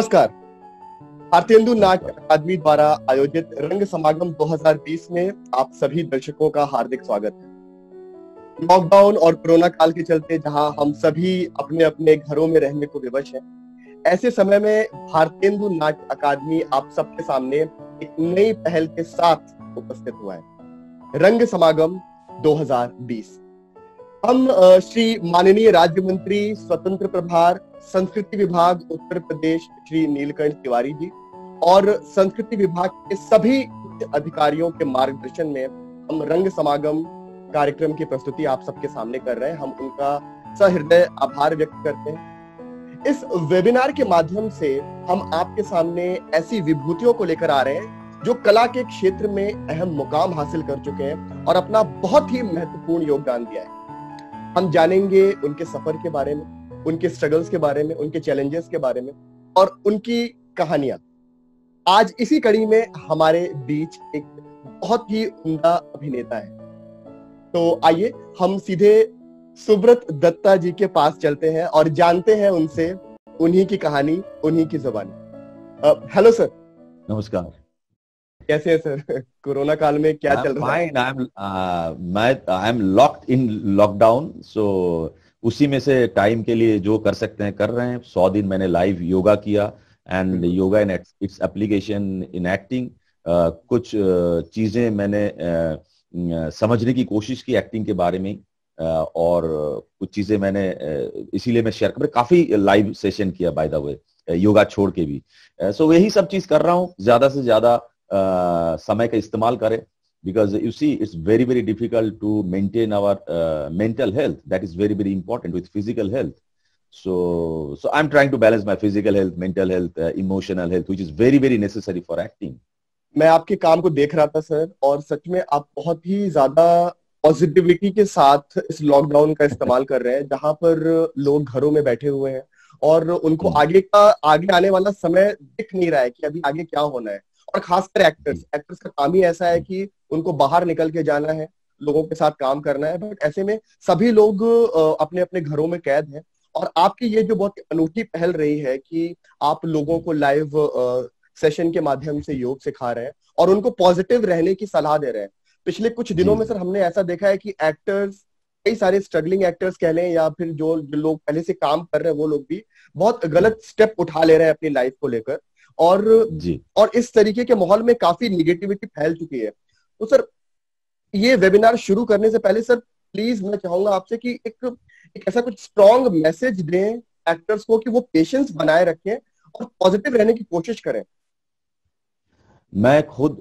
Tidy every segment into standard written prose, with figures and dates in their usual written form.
नमस्कार। भारतेंदु नाट्य अकादमी द्वारा आयोजित रंग समागम 2020 में आप सभी दर्शकों का हार्दिक स्वागत है। लॉकडाउन और कोरोना काल के चलते जहां हम सभी अपने अपने घरों में रहने को विवश हैं, ऐसे समय में भारतेंदु नाट्य अकादमी आप सबके सामने एक नई पहल के साथ उपस्थित हुआ है, रंग समागम 2020। हम श्री माननीय राज्य मंत्री स्वतंत्र प्रभार संस्कृति विभाग उत्तर प्रदेश श्री नीलकंठ तिवारी जी और संस्कृति विभाग के सभी उच्च अधिकारियों के मार्गदर्शन में हम रंग समागम कार्यक्रम की प्रस्तुति आप सबके सामने कर रहे हैं। हम उनका सहृदय आभार व्यक्त करते हैं। इस वेबिनार के माध्यम से हम आपके सामने ऐसी विभूतियों को लेकर आ रहे हैं जो कला के क्षेत्र में अहम मुकाम हासिल कर चुके हैं और अपना बहुत ही महत्वपूर्ण योगदान दिया है। हम जानेंगे उनके सफर के बारे में, उनके स्ट्रगल्स के बारे में, उनके चैलेंजेस के बारे में और उनकी कहानियां। आज इसी कड़ी में हमारे बीच एक बहुत ही उम्दा अभिनेता है, तो आइए हम सीधे सुब्रत दत्ता जी के पास चलते हैं और जानते हैं उनसे उन्हीं की कहानी, उन्हीं की जुबानी। Hello sir. नमस्कार। कैसे हैं सर? कोरोना काल में क्या चल रहा है? I am locked in lockdown, so उसी में से टाइम के लिए जो कर सकते हैं कर रहे हैं। 100 दिन मैंने लाइव योगा किया and yoga in its application in acting. कुछ चीजें मैंने समझने की कोशिश की एक्टिंग के बारे में, और कुछ चीजें मैंने इसीलिए मैं शेयर कर, काफी लाइव सेशन किया बाय द वे, योगा छोड़ के भी। सो यही सब चीज कर रहा हूँ। ज्यादा से ज्यादा समय का इस्तेमाल करें, because you see it's very difficult to maintain our mental health. That is very important with physical health. So I'm trying to balance my physical health, mental health, emotional health, which is very necessary for acting. मैं आपके काम को देख रहा था sir, और सच में आप बहुत ही ज्यादा पॉजिटिविटी के साथ इस लॉकडाउन का इस्तेमाल कर रहे हैं, जहां पर लोग घरों में बैठे हुए हैं और उनको आगे आने वाला समय दिख नहीं रहा है कि अभी आगे क्या होना है। और खासकर एक्टर्स का काम ही ऐसा है कि उनको बाहर निकल के जाना है, लोगों के साथ काम करना है। बट ऐसे में सभी लोग अपने अपने घरों में कैद हैं, और आपकी ये जो बहुत अनूठी पहल रही है कि आप लोगों को लाइव सेशन के माध्यम से योग सिखा रहे हैं और उनको पॉजिटिव रहने की सलाह दे रहे हैं। पिछले कुछ दिनों में सर हमने ऐसा देखा है कि एक्टर्स, कई सारे स्ट्रगलिंग एक्टर्स कह लें या फिर जो लोग पहले से काम कर रहे हैं वो लोग भी बहुत गलत स्टेप उठा ले रहे हैं अपनी लाइफ को लेकर, और इस तरीके के माहौल में काफी निगेटिविटी फैल चुकी है। तो सर, ये वेबिनार शुरू करने से पहले सर प्लीज मैं चाहूंगा आपसे कि एक ऐसा कुछ स्ट्रॉन्ग मैसेज दें एक्टर्स को कि वो पेशेंस बनाए रखें और पॉजिटिव रहने की कोशिश करें। मैं खुद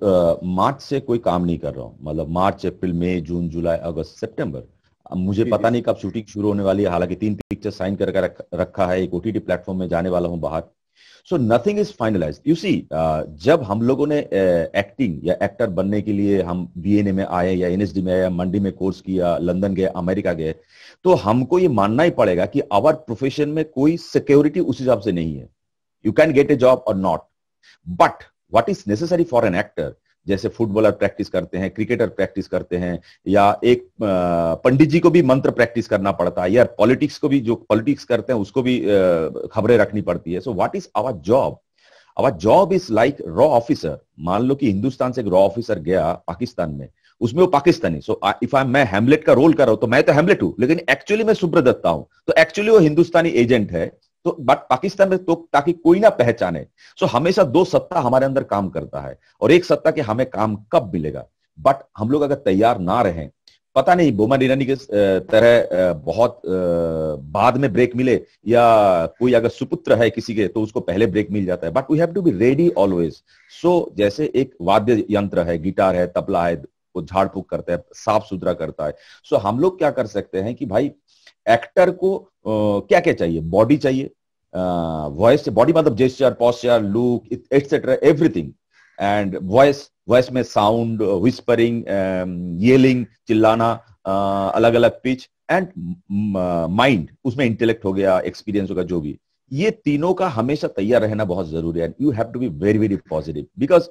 मार्च से कोई काम नहीं कर रहा हूँ, मतलब मार्च, अप्रैल, मई, जून, जुलाई, अगस्त, सितंबर। अब मुझे पता नहीं कब शूटिंग शुरू होने वाली है। हालांकि 3 पिक्चर साइन करके रखा है, एक OTT प्लेटफॉर्म में जाने वाला हूँ बाहर। So nothing is finalised. You see, जब हम लोगों ने एक्टिंग या एक्टर बनने के लिए हम BNA में आए या NSD में आए या मंडी में कोर्स किया, लंदन गए, अमेरिका गए, तो हमको ये मानना ही पड़ेगा कि आवर प्रोफेशन में कोई सिक्योरिटी उस हिसाब से नहीं है। You can get a job और not, but what is necessary for an actor, जैसे फुटबॉलर प्रैक्टिस करते हैं, क्रिकेटर प्रैक्टिस करते हैं, या एक पंडित जी को भी मंत्र प्रैक्टिस करना पड़ता है, या पॉलिटिक्स को भी, जो पॉलिटिक्स करते हैं उसको भी खबरें रखनी पड़ती है। So what is our job? Our job is like रॉ ऑफिसर। मान लो कि हिंदुस्तान से एक रॉ ऑफिसर गया पाकिस्तान में, उसमें वो पाकिस्तानी, सो इफ मैं हैमलेट का रोल कर रहा हूं तो मैं तो हैमलेट हूं, लेकिन एक्चुअली मैं सुब्रत दत्ता हूं, तो एक्चुअली वो हिंदुस्तानी एजेंट है। तो बट पाकिस्तान में तो ताकि कोई ना पहचाने, सो हमेशा 2 सत्ता हमारे अंदर काम करता है, और एक सत्ता के हमें काम कब मिलेगा। बट हम लोग अगर तैयार ना रहें, पता नहीं बोमन ईरानी के तरह बहुत बाद में ब्रेक मिले, या कोई अगर सुपुत्र है किसी के तो उसको पहले ब्रेक मिल जाता है। But we have to be ready always. So जैसे एक वाद्य यंत्र है, गिटार है, तबला है, वो झाड़ फूक करता है, साफ सुथरा करता है। सो हम लोग क्या कर सकते हैं कि भाई एक्टर को क्या क्या चाहिए? बॉडी चाहिए, वॉइस, बॉडी मतलब gesture, posture, look, etcetera, everything. And voice में साउंड, विस्परिंग, येलिंग, चिल्लाना, अलग अलग पिच, एंड माइंड, उसमें इंटेलेक्ट हो गया, एक्सपीरियंस होगा, जो भी। ये तीनों का हमेशा तैयार रहना बहुत जरूरी है। You have to be very positive, because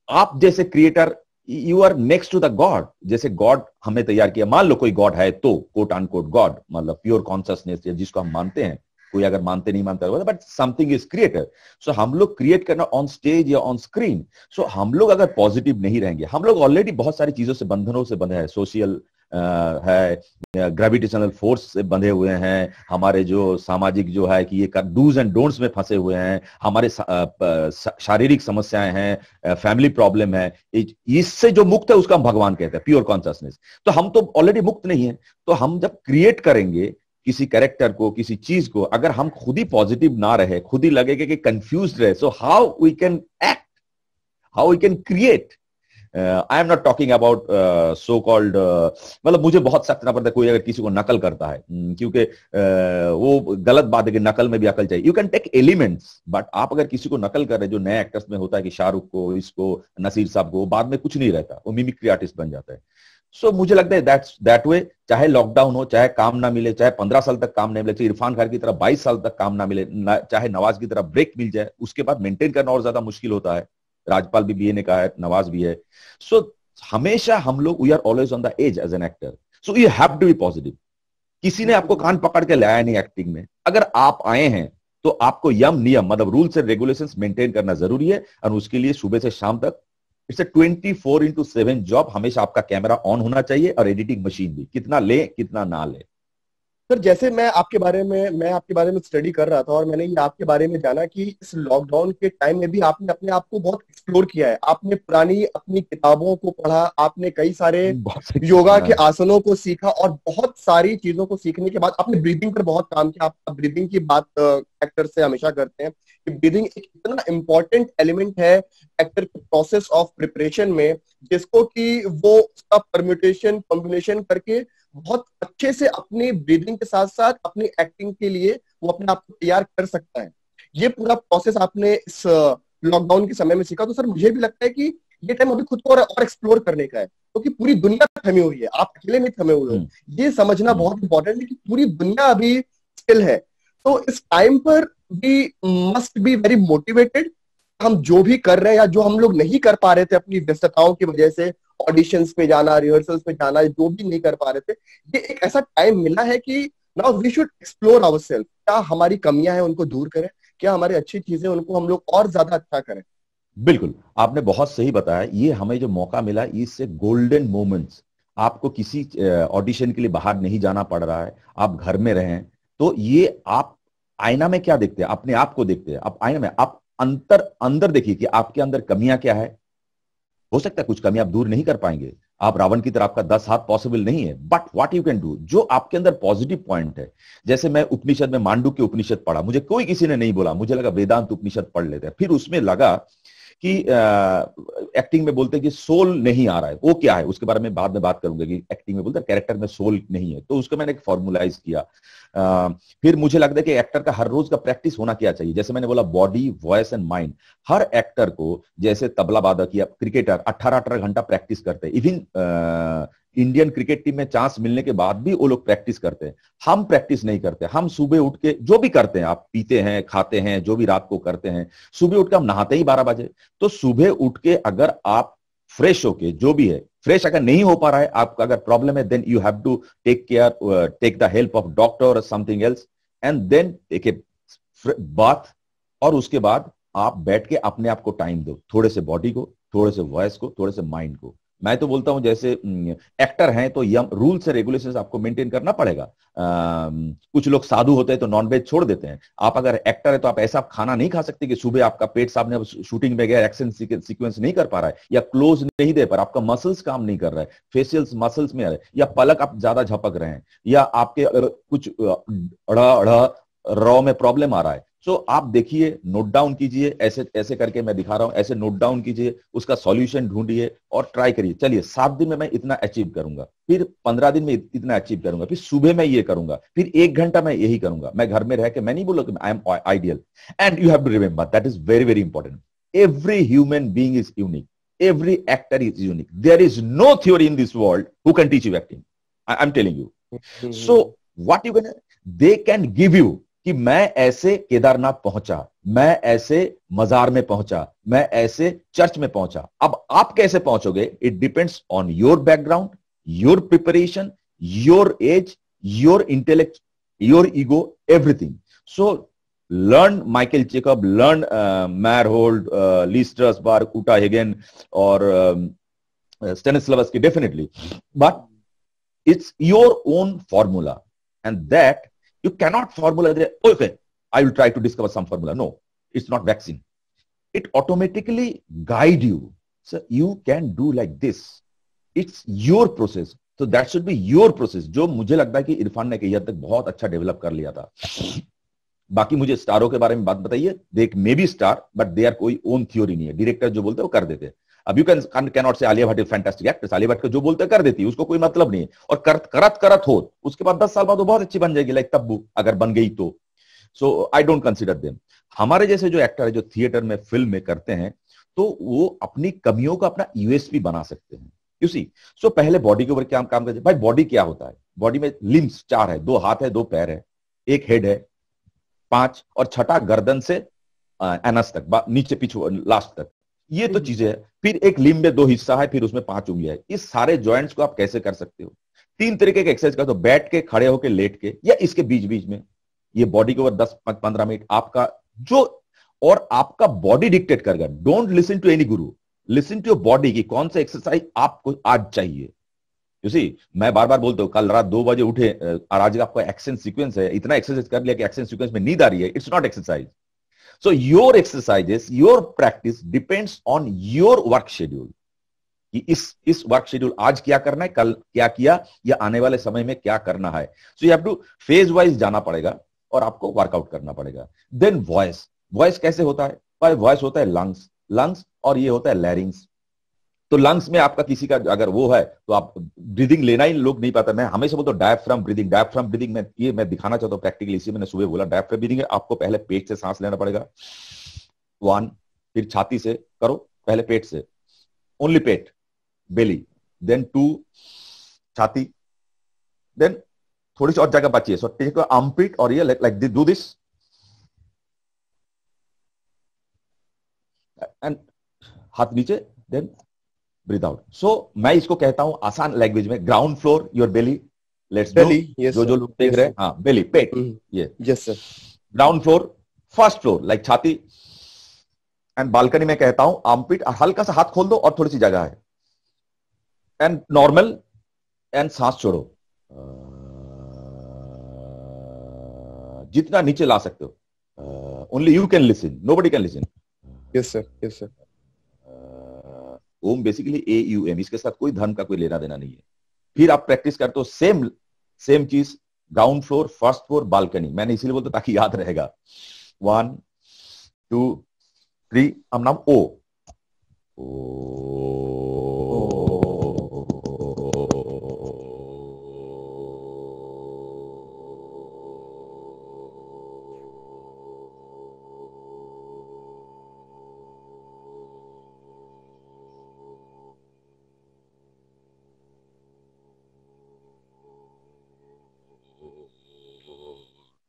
आप जैसे creator, you are next to the god. जैसे गॉड हमें तैयार किया, मान लो कोई गॉड है तो, कोट अनकोट गॉड, मतलब प्योर कॉन्शियसनेस जिसको हम मानते हैं, कोई अगर मानते नहीं मानते, बट समथिंग इज क्रिएटेड। सो हम लोग क्रिएट करना ऑन स्टेज या ऑन स्क्रीन। सो हम लोग अगर पॉजिटिव नहीं रहेंगे, हम लोग ऑलरेडी बहुत सारी चीजों से, बंधनों से बंधे हैं, सोशल है, ग्रेविटेशनल फोर्स से बंधे हुए हैं, हमारे जो सामाजिक जो है कि ये डूज एंड डोंट्स में फंसे हुए हैं, हमारे शारीरिक समस्याएं हैं, फैमिली प्रॉब्लम है, इससे जो मुक्त है उसका हम भगवान कहते हैं, प्योर कॉन्शियसनेस। तो हम तो ऑलरेडी मुक्त नहीं है। तो हम जब क्रिएट करेंगे किसी कैरेक्टर को, किसी चीज को, अगर हम खुद ही पॉजिटिव ना रहे, खुद ही लगेगा कि कंफ्यूज रहे, so how we can act, how we can create. I am not talking about so called, मतलब मुझे बहुत सख्त ना पड़ता है कोई अगर किसी को नकल करता है, क्योंकि वो गलत बात है कि नकल में भी अकल चाहिए। You can take elements, but आप अगर किसी को नकल कर रहे हैं, जो नए एक्टर्स में होता है कि शाहरुख को, इसको, नसीर साहब को, बाद में कुछ नहीं रहता, वो मिमिक्री आर्टिस्ट बन जाता है। सो मुझे लगता है दैट वे, चाहे लॉकडाउन हो, चाहे काम ना मिले, चाहे 15 साल तक काम नहीं मिले, चाहे इरफान खान की तरह 22 साल तक काम ना मिले, चाहे नवाज की तरह ब्रेक मिल जाए, उसके बाद मेंटेन करना और ज्यादा मुश्किल होता है। राजपाल भी बीए ने कहा है, नवाज भी है। सो हमेशा हम लोग, we are always on the edge as an actor, so you have to be positive. किसी ने आपको कान पकड़ के लाया नहीं एक्टिंग में, अगर आप आए हैं तो आपको यम नियम, मतलब रूल्स एंड रेगुलेशंस मेंटेन करना जरूरी है। और उसके लिए सुबह से शाम तक इट्स ए 24/7 जॉब। हमेशा आपका कैमरा ऑन होना चाहिए और एडिटिंग मशीन भी, कितना ले कितना ना ले। सर, जैसे मैं आपके बारे में स्टडी कर रहा था और मैंने ये आपके बारे में जाना कि इस लॉकडाउन के टाइम में भी आपने अपने आप को बहुत एक्सप्लोर किया है। आपने पुरानी अपनी किताबों को पढ़ा, आपने कई सारे योगा के आसनों को सीखा और बहुत सारी चीजों को सीखने के बाद आपने ब्रीदिंग पर बहुत काम किया। आप ब्रीदिंग की बात एक्टर से हमेशा करते हैं कि ब्रीदिंग एक इतना इंपॉर्टेंट एलिमेंट है एक्टर के प्रोसेस ऑफ प्रिपरेशन में, जिसको कि वो उसका परम्यूटेशन कॉम्बिनेशन करके बहुत अच्छे से अपनी ब्रीदिंग के साथ साथ अपनी एक्टिंग के लिए वो अपने आप को तैयार कर सकता है। ये पूरा प्रोसेस आपने इस लॉकडाउन के समय में सीखा। तो सर, मुझे भी लगता है कि ये टाइम अभी खुद को और एक्सप्लोर करने का है, क्योंकि पूरी दुनिया थमी हुई है, आप अकेले नहीं थमे हुए हो। ये समझना बहुत इंपॉर्टेंट है कि पूरी दुनिया अभी स्टिल है। तो इस टाइम पर we must be very motivated. हम जो भी कर रहे हैं या जो हम लोग नहीं कर पा रहे थे अपनी व्यस्तताओं की वजह से, ऑडिशंस पे जाना, रिहर्सल्स पे जाना, जो भी नहीं कर पा रहे थे, ये एक ऐसा टाइम मिला है कि now we should explore ourselves. क्या हमारी कमियां हैं उनको दूर करें, क्या हमारी अच्छी चीजें उनको हम लोग और ज्यादा अच्छा करें। बिल्कुल, आपने बहुत सही बताया। ये हमें जो मौका मिला, इससे गोल्डन मोमेंट्स, आपको किसी ऑडिशन के लिए बाहर नहीं जाना पड़ रहा है, आप घर में रहें। तो ये आप आईना में क्या देखते हैं, अपने आप को देखते हैं। आप आईना में आप अंदर देखिए कि आपके अंदर कमियां क्या है। हो सकता है कुछ कमी आप दूर नहीं कर पाएंगे, आप रावण की तरह आपका 10 हाथ पॉसिबल नहीं है, but what you can do, जो आपके अंदर पॉजिटिव पॉइंट है। जैसे मैं उपनिषद में मांडू के उपनिषद पढ़ा, मुझे कोई किसी ने नहीं बोला, मुझे लगा वेदांत उपनिषद पढ़ लेते हैं। फिर उसमें लगा कि एक्टिंग में बोलते हैं कि सोल नहीं आ रहा है, वो क्या है उसके बारे में बाद में बात करूंगा कि एक्टिंग में बोलते हैं कैरेक्टर में सोल नहीं है। तो उसको मैंने एक फॉर्मुलाइज किया। फिर मुझे लगता है कि एक्टर का हर रोज का प्रैक्टिस होना क्या चाहिए। जैसे मैंने बोला body, voice and mind. Her actor को, जैसे तबला वादक या क्रिकेटर 18-18 घंटा प्रैक्टिस करते हैं। इवन इंडियन क्रिकेट टीम में चांस मिलने के बाद भी वो लोग प्रैक्टिस करते हैं। हम प्रैक्टिस नहीं करते। हम सुबह उठ के जो भी करते हैं, आप पीते हैं, खाते हैं, जो भी रात को करते हैं, सुबह उठ के हम नहाते ही 12 बजे। तो सुबह उठ के अगर आप फ्रेश होके, जो भी है फ्रेश अगर नहीं हो पा रहा है, आपका अगर प्रॉब्लम है, then you have to take the help of doctor और something else, and then take a bath. और उसके बाद आप बैठ के अपने आप को टाइम दो, थोड़े से बॉडी को, थोड़े से वॉइस को, थोड़े से माइंड को। मैं तो बोलता हूं जैसे एक्टर हैं तो यम रूल्स और रेगुलेशंस आपको मेंटेन करना पड़ेगा। कुछ लोग साधु होते हैं तो नॉनवेज छोड़ देते हैं। आप अगर एक्टर है तो आप ऐसा खाना नहीं खा सकते कि सुबह आपका पेट सामने, अब शूटिंग में गया, एक्शन सीक्वेंस नहीं कर पा रहा है, या क्लोज नहीं दे पा रहा, आपका मसल्स काम नहीं कर रहा है, फेशियल्स मसल्स में आ रहे, या पलक आप ज्यादा झपक रहे हैं, या आपके अगर कुछ रॉ में प्रॉब्लम आ रहा है। सो आप देखिए, नोट डाउन कीजिए, ऐसे ऐसे करके मैं दिखा रहा हूं, ऐसे नोट डाउन कीजिए, उसका सॉल्यूशन ढूंढिए और ट्राई करिए। चलिए 7 दिन में मैं इतना अचीव करूंगा, फिर 15 दिन में इतना अचीव करूंगा, फिर सुबह मैं ये करूंगा, फिर 1 घंटा मैं यही करूंगा। मैं घर में रह के मैं नहीं बोलूंगा कि I am ideal. And you have to remember that is very very important, every human being is unique, every actor is unique. There is no theory in this world who can teach you acting. I'm telling you. So what you can, they can give you कि मैं ऐसे केदारनाथ पहुंचा, मैं ऐसे मजार में पहुंचा, मैं ऐसे चर्च में पहुंचा। अब आप कैसे पहुंचोगे, it depends on your background, your preparation, your age, your intellect, your ego, everything. So learn Michael Jacob, learn Meyerhold, Lee Strasberg, Uta Hagen और Stanislavski definitely, but it's your own formula, and that you cannot formula that, okay, I will try to discover some formula. No, it's not vaccine. It automatically guide you, so you can do like this. It's your process, so that should be your process. जो मुझे लगता है कि इरफान ने कहीं हद तक बहुत अच्छा डेवलप कर लिया था। बाकी मुझे स्टारों के बारे में बात बताइए। They may be star, but they are कोई ओन थ्योरी नहीं है। डायरेक्टर जो बोलते हैं वो कर देते हैं। अब यू कैन नॉट से Alia Bhatt is fantastic actress, Alia Bhatt को जो बोलते कर देती है, उसको कोई मतलब नहीं है। और करत हो उसके बाद 10 साल बाद वो बहुत अच्छी बन जाएगी, लाइक तब्बू, अगर बन गई तो। सो आई डोंट कंसिडर देम। हमारे जैसे जो एक्टर है, जो थिएटर में, फिल्म में करते हैं, तो वो अपनी कमियों का अपना यूएसपी बना सकते हैं। यू सी, सो पहले बॉडी के ऊपर क्या काम करते हैं भाई। बॉडी क्या होता है? बॉडी में लिम्स 4 है, 2 हाथ है, 2 पैर है, 1 हेड है, 5 और छठा गर्दन से एनस तक, नीचे पीछे लास्ट तक, ये तो चीजें है। फिर एक लिम्ब में 2 हिस्सा है, फिर उसमें 5 उंगलियां है। इस सारे जॉइंट्स को आप कैसे कर सकते हो? 3 तरीके के एक्सरसाइज करते हो, बैठ के, खड़े होके, लेट के, या इसके बीच बीच में। ये बॉडी के ऊपर 10-15 मिनट आपका जो, और आपका बॉडी डिक्टेट करेगा। Don't listen to any Guru, listen to your body की कौन सा एक्सरसाइज आपको आज चाहिए। यू सी, मैं बार बार बोलता हूँ, कल रात 2 बजे उठे और आज आपका एक्शन सीक्वेंस है, इतना एक्सरसाइज कर लिया कि एक्शन सीक्वेंस में नींद आ रही है, it's not exercise. So your exercises, your practice depends on your work schedule. कि इस वर्क शेड्यूल आज क्या करना है, कल क्या किया, या आने वाले समय में क्या करना है। So you have two phase wise जाना पड़ेगा और आपको वर्कआउट करना पड़ेगा। देन वॉइस कैसे होता है भाई? वॉइस होता है लंग्स और ये होता है लैरिंग्स। तो लंग्स में आपका किसी का अगर वो है तो आप ब्रीदिंग लेना ही लोग नहीं पाता। मैं हमेशा बोलता हूँ डायफ्राम ब्रीदिंग में ये मैं दिखाना चाहता हूँ प्रैक्टिकली। इसी मैंने सुबह बोला डायफ्राम ब्रीदिंग है। आपको पहले पेट से सांस लेना पड़ेगा 1, फिर छाती से करो, पहले पेट से, ओनली पेट, बेली, देन 2 छाती, देन थोड़ी सी और जगह बची है, सो टेक आर्मपिट और ये लाइक डू दिस एंड हाथ नीचे, देन ब्रीथ आउट। सो मैं इसको कहता हूं आसान लैंग्वेज में, ground floor your belly, let's belly, जो लोग देख रहे हैं, हाँ बेली, पेट, ये yes sir. Ground floor, first floor like छाती, एंड बालकनी में कहता हूं आर्मपिट, हल्का सा हाथ खोल दो और थोड़ी सी जगह है, एंड नॉर्मल, एंड सांस छोड़ो जितना नीचे ला सकते हो। Only you can listen, nobody can listen. Yes sir, yes sir. Om basically AUM, इसके साथ कोई धर्म का कोई लेना देना नहीं है। फिर आप प्रैक्टिस करते हो सेम चीज, ground floor, first floor, balcony. मैंने इसीलिए बोलता ताकि याद रहेगा। 1 2 3, अब नाम ओ।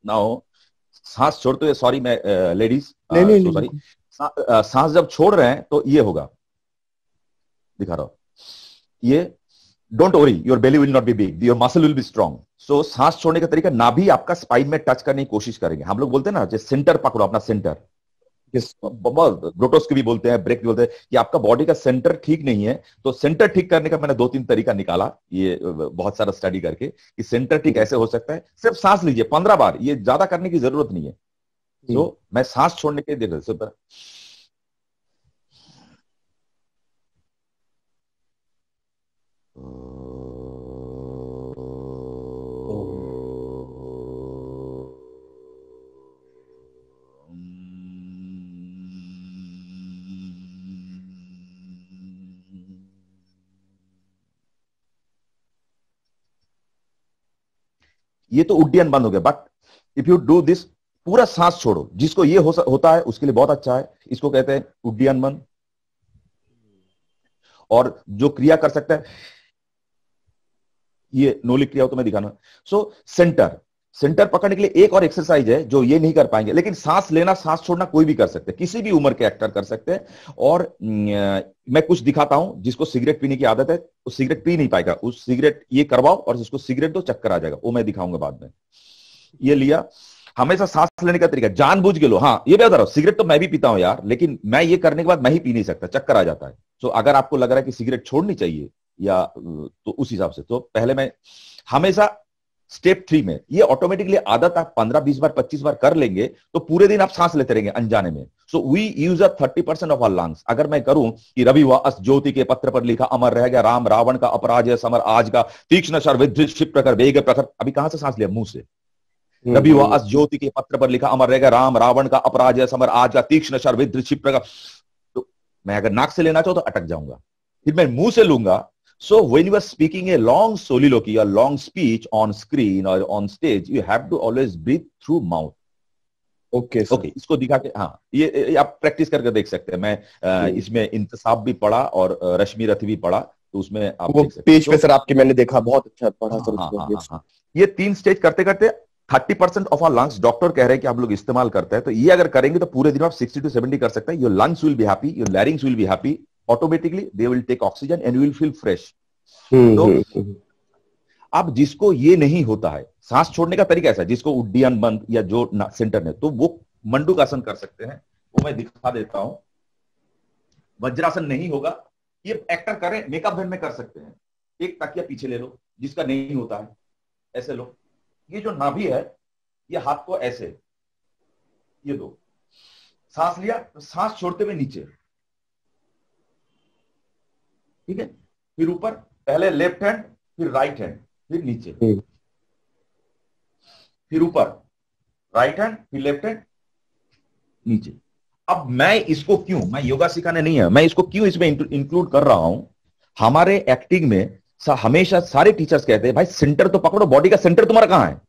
नाउ सांस छोड़ते हुए, सॉरी मैं लेडीज, सॉरी, सांस जब छोड़ रहे हैं तो ये होगा, दिखा रहा हूं, ये don't worry, your belly will not be big, your muscle will be strong. So सांस छोड़ने का तरीका, नाभि आपका स्पाइन में टच करने की कोशिश करेंगे। हम लोग बोलते हैं ना, जैसे सेंटर पकड़ो अपना, सेंटर, ग्रोटोस्कोपी भी बोलते हैं, ब्रेक भी बोलते हैं, कि आपका बॉडी का सेंटर ठीक नहीं है। तो सेंटर ठीक करने का मैंने 2-3 तरीका निकाला, ये बहुत सारा स्टडी करके, कि सेंटर ठीक ऐसे हो सकता है। सिर्फ सांस लीजिए 15 बार, ये ज्यादा करने की जरूरत नहीं है। तो मैं सांस छोड़ने के देख रहा हूं, ये तो उड्डयन बंद हो गया। But if you do this, पूरा सांस छोड़ो, जिसको ये होता है उसके लिए बहुत अच्छा है, इसको कहते हैं उड्डयन बंद। और जो क्रिया कर सकता है, ये नोली क्रिया हो तो मैं दिखाना। सो सेंटर पकड़ने के लिए एक और एक्सरसाइज है जो ये नहीं कर पाएंगे, लेकिन सांस लेना सांस छोड़ना कोई भी कर सकते हैं, किसी भी उम्र के एक्टर कर सकते हैं। और मैं कुछ दिखाता हूं, जिसको सिगरेट पीने की आदत है वो सिगरेट पी नहीं पाएगा, उस सिगरेट ये करवाओ और जिसको सिगरेट दो चक्कर आ जाएगा, वो मैं दिखाऊंगा बाद में। ये लिया, हमेशा सांस लेने का तरीका जानबूझ के लो। हाँ, ये बता रहा हूं, सिगरेट तो मैं भी पीता हूं यार, लेकिन मैं ये करने के बाद मैं ही पी नहीं सकता, चक्कर आ जाता है। तो अगर आपको लग रहा है कि सिगरेट छोड़नी चाहिए या तो उस हिसाब से, तो पहले मैं हमेशा स्टेप 3 में ये ऑटोमेटिकली आदत आप 15-20 बार 25 बार कर लेंगे तो पूरे दिन आप सांस लेते रहेंगे अनजाने में। So we use 30% of our lungs. अगर मैं करूं कि रवि व अस ज्योति के पत्र पर लिखा अमर रह गया राम, रावण का अपराजय समर आज का, तीक्ष्ण शर विद्युत क्षिप्र कर वेग प्रखर, अभी कहां से सांस लिया? मुंह से। रवि व अस ज्योति के पत्र पर लिखा अमर रह गया राम, रावण का अपराजय समर आज का, तीक्ष्ण शर विद्युत क्षिप्र का। तो मैं अगर नाक से लेना चाहूं तो अटक जाऊंगा, फिर मैं मुंह से लूंगा। So when you are speaking a long soliloquy or long speech on screen or on stage, you have to always breathe through mouth. Okay okay, इसको दिखा के, हाँ, ये आप प्रैक्टिस करके देख सकते हैं। मैं इसमें इंतसाब भी पढ़ा और रश्मि रथ भी पढ़ा, तो उसमें आप वो देख सकते पेज हैं। पे सर आपके मैंने देखा, बहुत अच्छा पढ़ा सर। हाँ, ये 3 स्टेज करते करते 30% ऑफ आवर लंग्स डॉक्टर कह रहे हैं कि आप लोग इस्तेमाल करते हैं, तो ये अगर करेंगे तो पूरे दिन आप 60 to 70 कर सकते हैं। Your lungs will be happy, your larynx will be happy, automatically they will take oxygen and you will feel fresh. तो अब जिसको ये नहीं होता है, सांस छोड़ने का तरीका ऐसा है, जिसको उड्डयन बंद या जो सेंटर में, तो वो मंडूकासन कर सकते हैं। वो मैं दिखा देता हूं। वज्रासन नहीं होगा, ये एक्टर करें मेकअप वैन में कर सकते हैं। एक तकिया पीछे ले लो, जिसका नहीं होता है ऐसे लो। ये जो नाभि है, ये हाथ को ऐसे, ये दो, सांस लिया तो सांस छोड़ते हुए नीचे, ठीक है। फिर ऊपर, पहले लेफ्ट हैंड, फिर राइट हैंड, फिर नीचे, फिर ऊपर राइट हैंड, फिर लेफ्ट हैंड, नीचे। अब मैं इसको क्यों, मैं योगा सिखाने नहीं है, मैं इसको क्यों इसमें इंक्लूड कर रहा हूं। हमारे एक्टिंग में हमेशा सारे टीचर्स कहते हैं भाई सेंटर तो पकड़ो, बॉडी का सेंटर तुम्हारा कहां है।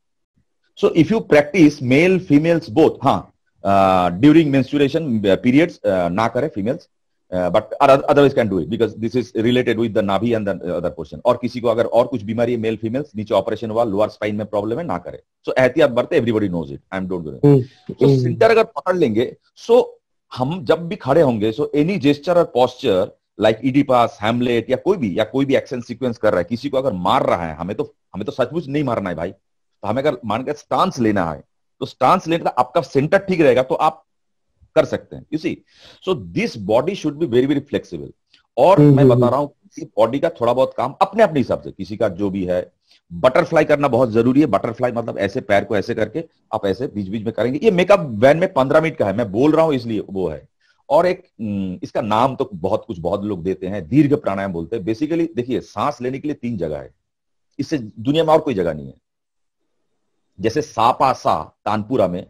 So if you practise male females both, हाँ, ड्यूरिंग मेंस्ट्रुएशन पीरियड्स ना करें females, but otherwise can do it because this is related with the nabhi and the other portion. और किसी को अगर और कुछ बीमारी है, मेल फीमेल्स, नीचे ऑपरेशन हुआ, लोअर स्पाइन में प्रॉब्लम है, ना करे। सो एहतियात बरते, everybody knows it, I am don't do it. So centre अगर पकड़ लेंगे, सो हम जब भी खड़े होंगे, सो एनी जेस्चर और पोस्चर लाइक इडिपास, हैमलेट या कोई भी एक्शन सीक्वेंस कर रहा है, किसी को अगर मार रहा है, हमें तो सचमुच नहीं मारना है भाई, तो हमें अगर मान के स्टांस लेना है, तो स्टांस लेने का आपका सेंटर ठीक रहेगा तो आप कर सकते हैं। You see, so this body should be very very flexible. और मैं बता रहा हूं कि बॉडी का थोड़ा बहुत काम अपने अपने हिसाब से, किसी का जो भी है, बटरफ्लाई करना बहुत जरूरी है। बटरफ्लाई मतलब ऐसे पैर को ऐसे करके आप ऐसे बीच बीच में करेंगे। ये मेकअप वैन में 15 मिनट का है, मैं बोल रहा हूं इसलिए वो है। और एक इसका नाम तो बहुत लोग देते हैं, दीर्घ प्राणायाम बोलते हैं। बेसिकली देखिए, सांस लेने के लिए 3 जगह है, इससे दुनिया में और कोई जगह नहीं है। जैसे सा पा सा तानपुरा में,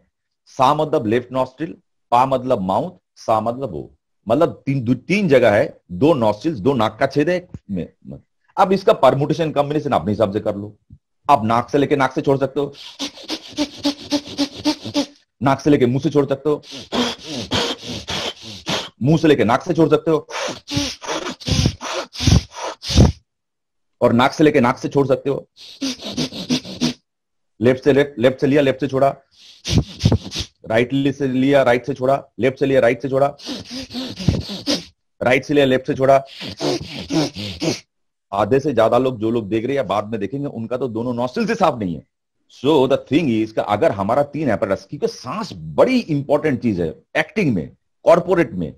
सा मतलब लेफ्ट नॉस्ट्रिल, पा मतलब माउथ, सा मतलब वो, मतलब 3 जगह है, 2 नॉस्ट्रिल्स, 2 नाक का छेद है में। अब इसका परमुटेशन कॉम्बिनेशन अपने हिसाब से कर लो। आप नाक से लेके नाक से छोड़ सकते हो, नाक से लेके मुंह से छोड़ सकते हो, मुंह से लेके नाक से छोड़ सकते हो, और नाक से लेके नाक से छोड़ सकते हो। लेफ्ट से लिया, लेफ्ट से छोड़ा, राइट से लिया, राइट से छोड़ा, लेफ्ट से लिया, राइट से छोड़ा, राइट से लिया, लेफ्ट से छोड़ा। आधे से ज्यादा लोग, जो लोग देख रहे हैं या बाद में देखेंगे, उनका तो दोनों नॉस्ट्रिल से साफ नहीं है। सो द थिंग इज, अगर हमारा 3 एपरेटस, क्योंकि सांस बड़ी इंपॉर्टेंट चीज है एक्टिंग में, कॉर्पोरेट में,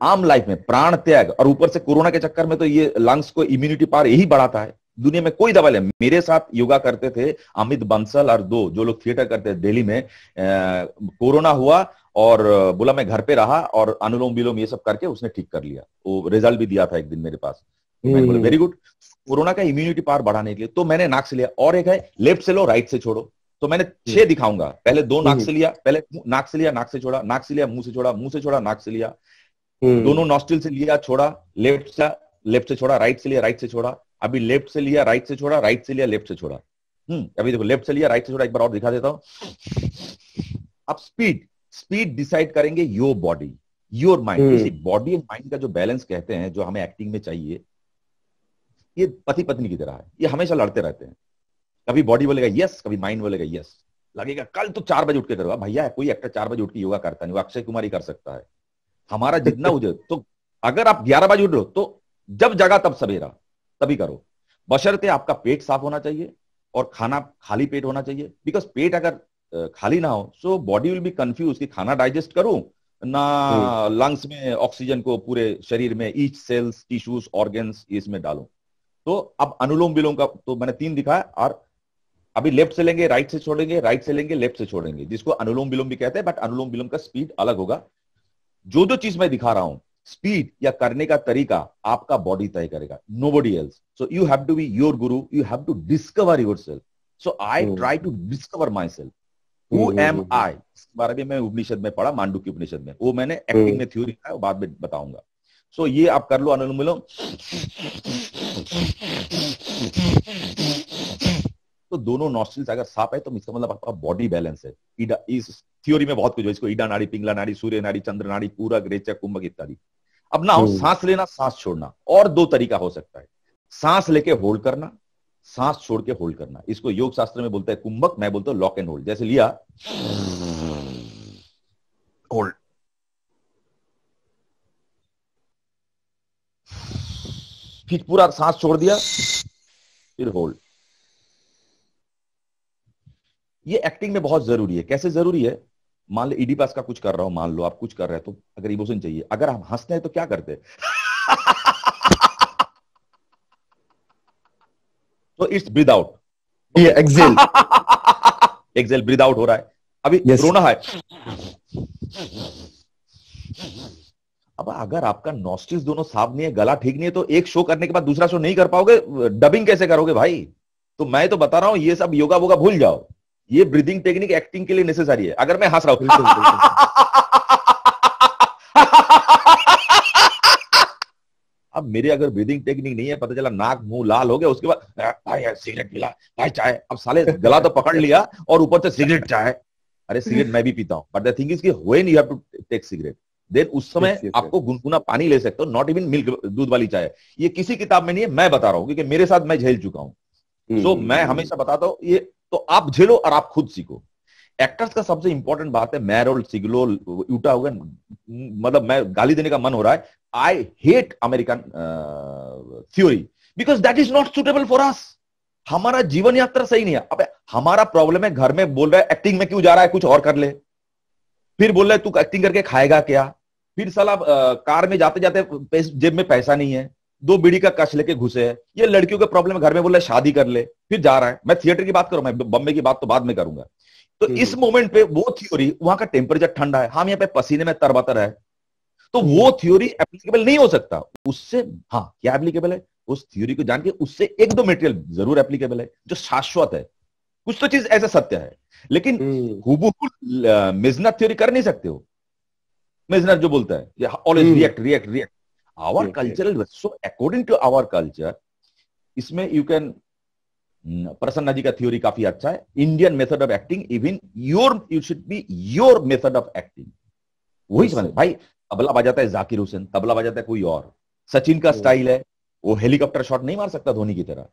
आम लाइफ में, प्राण त्याग, और ऊपर से कोरोना के चक्कर में तो ये लंग्स को इम्यूनिटी पावर यही बढ़ाता है। दुनिया में कोई दवा नहीं। मेरे साथ योगा करते थे अमित बंसल और 2 जो लोग थिएटर करते थे दिल्ली में, कोरोना हुआ और बोला मैं घर पे रहा, और अनुलोम विलोम ये सब करके उसने ठीक कर लिया। वो रिजल्ट भी दिया था एक दिन मेरे पास। मैंने बोला वेरी गुड, कोरोना का इम्यूनिटी पावर बढ़ाने के लिए। तो मैंने नाक से लिया, और एक है लेफ्ट से लो, राइट से छोड़ो। तो मैंने 6 दिखाऊंगा। पहले 2 नाक से लिया, पहले नाक से लिया, नाक से छोड़ा, नाक से लिया, मुंह से छोड़ा, मुंह से छोड़ा, नाक से लिया, दोनों नॉस्ट्रिल से लिया, छोड़ा, लेफ्ट से छोड़ा, राइट से लिया, राइट से छोड़ा, अभी लेफ्ट से लिया, राइट से छोड़ा, राइट से लिया, लेफ्ट से छोड़ा। अभी देखो, लेफ्ट से लिया, राइट से छोड़ा, एक बार और दिखा देता हूं। अब स्पीड डिसाइड करेंगे your body, your mind. Body and mind का जो बैलेंस कहते हैं, जो हमें एक्टिंग में चाहिए, ये पति पत्नी की तरह है, ये हमेशा लड़ते रहते हैं। कभी बॉडी बोलेगा यस, कभी माइंड बोलेगा यस। लगेगा कल तो 4 बजे उठ के करूंगा। भैया कोई एक्टर 4 बजे उठ के योगा करता नहीं, वो अक्षय कुमार ही कर सकता है। हमारा जितना उजे, तो अगर आप 11 बजे उठ रहे हो, तो जब जगा तब सवेरा, तभी करो। बशर्ते आपका पेट साफ होना चाहिए और खाना खाली पेट होना चाहिए। बिकॉज पेट अगर खाली ना हो, so body will be confuse कि खाना डाइजेस्ट करूं ना, लंग्स में ऑक्सीजन को पूरे शरीर में ईच सेल्स टिश्यूज ऑर्गन्स इसमें डालूं। तो अब अनुलोम विलोम का तो मैंने 3 दिखाया, और अभी लेफ्ट से लेंगे राइट से छोड़ेंगे, राइट से लेंगे लेफ्ट से छोड़ेंगे, जिसको अनुलोम विलोम भी कहते हैं, बट अनुलोम विलोम का स्पीड अलग होगा। जो जो चीज मैं दिखा रहा हूं, स्पीड या करने का तरीका आपका बॉडी तय करेगा, nobody else. So you have to be your guru, you have to discover yourself. So I try to discover my self, who am I. इसके बारे में मैं उपनिषद में पढ़ा, मांडुक्य उपनिषद में, वो मैंने एक्टिंग में थ्योरी है, बाद में बताऊंगा। सो ये आप कर लो अनुलोम विलोम। तो दोनों नॉस्ट्रिल्स अगर साफ है तो इसका मतलब आपका बॉडी बैलेंस है। ईडा, इस थ्योरी में बहुत कुछ है, इसको ईडा नाड़ी, पिंगला नाड़ी, सूर्य नाड़ी, चंद्र नाड़ी, पूरक, रेचक, कुंभक इत्यादि। अब ना सांस लेना, सांस छोड़ना, और 2 तरीका हो सकता है, सांस लेके होल्ड करना, सांस छोड़ के होल्ड करना। इसको योग शास्त्र में बोलते हैं कुंभक, मैं बोलता हूं लॉक एंड होल्ड। जैसे लिया, होल्ड, फिर पूरा सांस छोड़ दिया, फिर होल्ड। ये एक्टिंग में बहुत जरूरी है। कैसे जरूरी है? मान लो ईडीपास का कुछ कर रहा हूं, मान लो आप कुछ कर रहे हैं, तो अगर इमोशन चाहिए, अगर हम हंसते हैं तो क्या करते हैं? तो it's breathe out, exhale, exhale, breathe out हो रहा है। अभी रोना है, अब अगर आपका नॉस्ट्रिल्स दोनों साफ नहीं है, गला ठीक नहीं है, तो एक शो करने के बाद दूसरा शो नहीं कर पाओगे, डबिंग कैसे करोगे भाई? तो मैं तो बता रहा हूं, ये सब योगा वोगा भूल जाओ, ये ब्रीदिंग टेक्निक एक्टिंग के लिए नेसेसरी है। अगर मैं हंस रहा हूं अब मेरे अगर ब्रीदिंग टेक्निक नहीं है, पता चला नाक मुंह लाल हो गया, उसके बाद भाई सिगरेट पिला, भाई चाय, अब साले गला तो पकड़ लिया और ऊपर से सिगरेट, चाय। अरे सिगरेट मैं भी पीता हूं, बट द थिंग इज कि when you have to take cigarette, then उस समय आपको गुनगुना पानी ले सकते हो, नॉट इवन मिल्क, दूध वाली चाय। ये किसी किताब में नहीं है, मैं बता रहा हूं, क्योंकि मेरे साथ मैं झेल चुका हूं। सो मैं हमेशा बताता हूं ये, तो आप झेलो और आप खुद सीखो। एक्टर्स का सबसे इंपॉर्टेंट बात है, मैरोल सिग्लो यूटा होगा, मतलब मैं गाली देने का मन हो रहा है, I hate American theory, because that is not suitable for us. हमारा जीवन यात्रा सही नहीं है। अब हमारा प्रॉब्लम है, घर में बोल रहा है एक्टिंग में क्यों जा रहा है, कुछ और कर ले, फिर बोल रहा है तू एक्टिंग करके खाएगा क्या, फिर साला कार में जाते जाते जेब में पैसा नहीं है, 2 बीड़ी का कश लेके घुसे है। ये लड़कियों के प्रॉब्लम है, घर में बोल रहा है शादी कर ले, फिर जा रहा है। मैं थिएटर की बात करूं, मैं बम्बे की बात तो बाद में करूंगा। तो इस मोमेंट पे वो थ्योरी, वहां का टेम्परेचर ठंडा है, हम यहाँ पे पसीने में तरबतर है, तो वो थ्योरी एप्लीकेबल नहीं हो सकता उससे। हाँ, क्या एप्लीकेबल है? उस थ्योरी को जान के उससे 1-2 मटेरियल जरूर एप्लीकेबल है, जो शाश्वत है। कुछ तो चीज ऐसा सत्य है, लेकिन हूबहू मेजनर थ्योरी कर नहीं सकते हो। मेजनर जो बोलता है always react react react, our cultural, so according to our culture, इसमें यू कैन, प्रसन्ना जी का थ्योरी काफी अच्छा है, Indian method of acting, even you should be your method of acting. वही समझ भाई, तबला बजाता है जाकिर हुसैन, तबला बजाता है कोई और, सचिन का स्टाइल है, वो हेलीकॉप्टर शॉट नहीं मार सकता धोनी की तरह।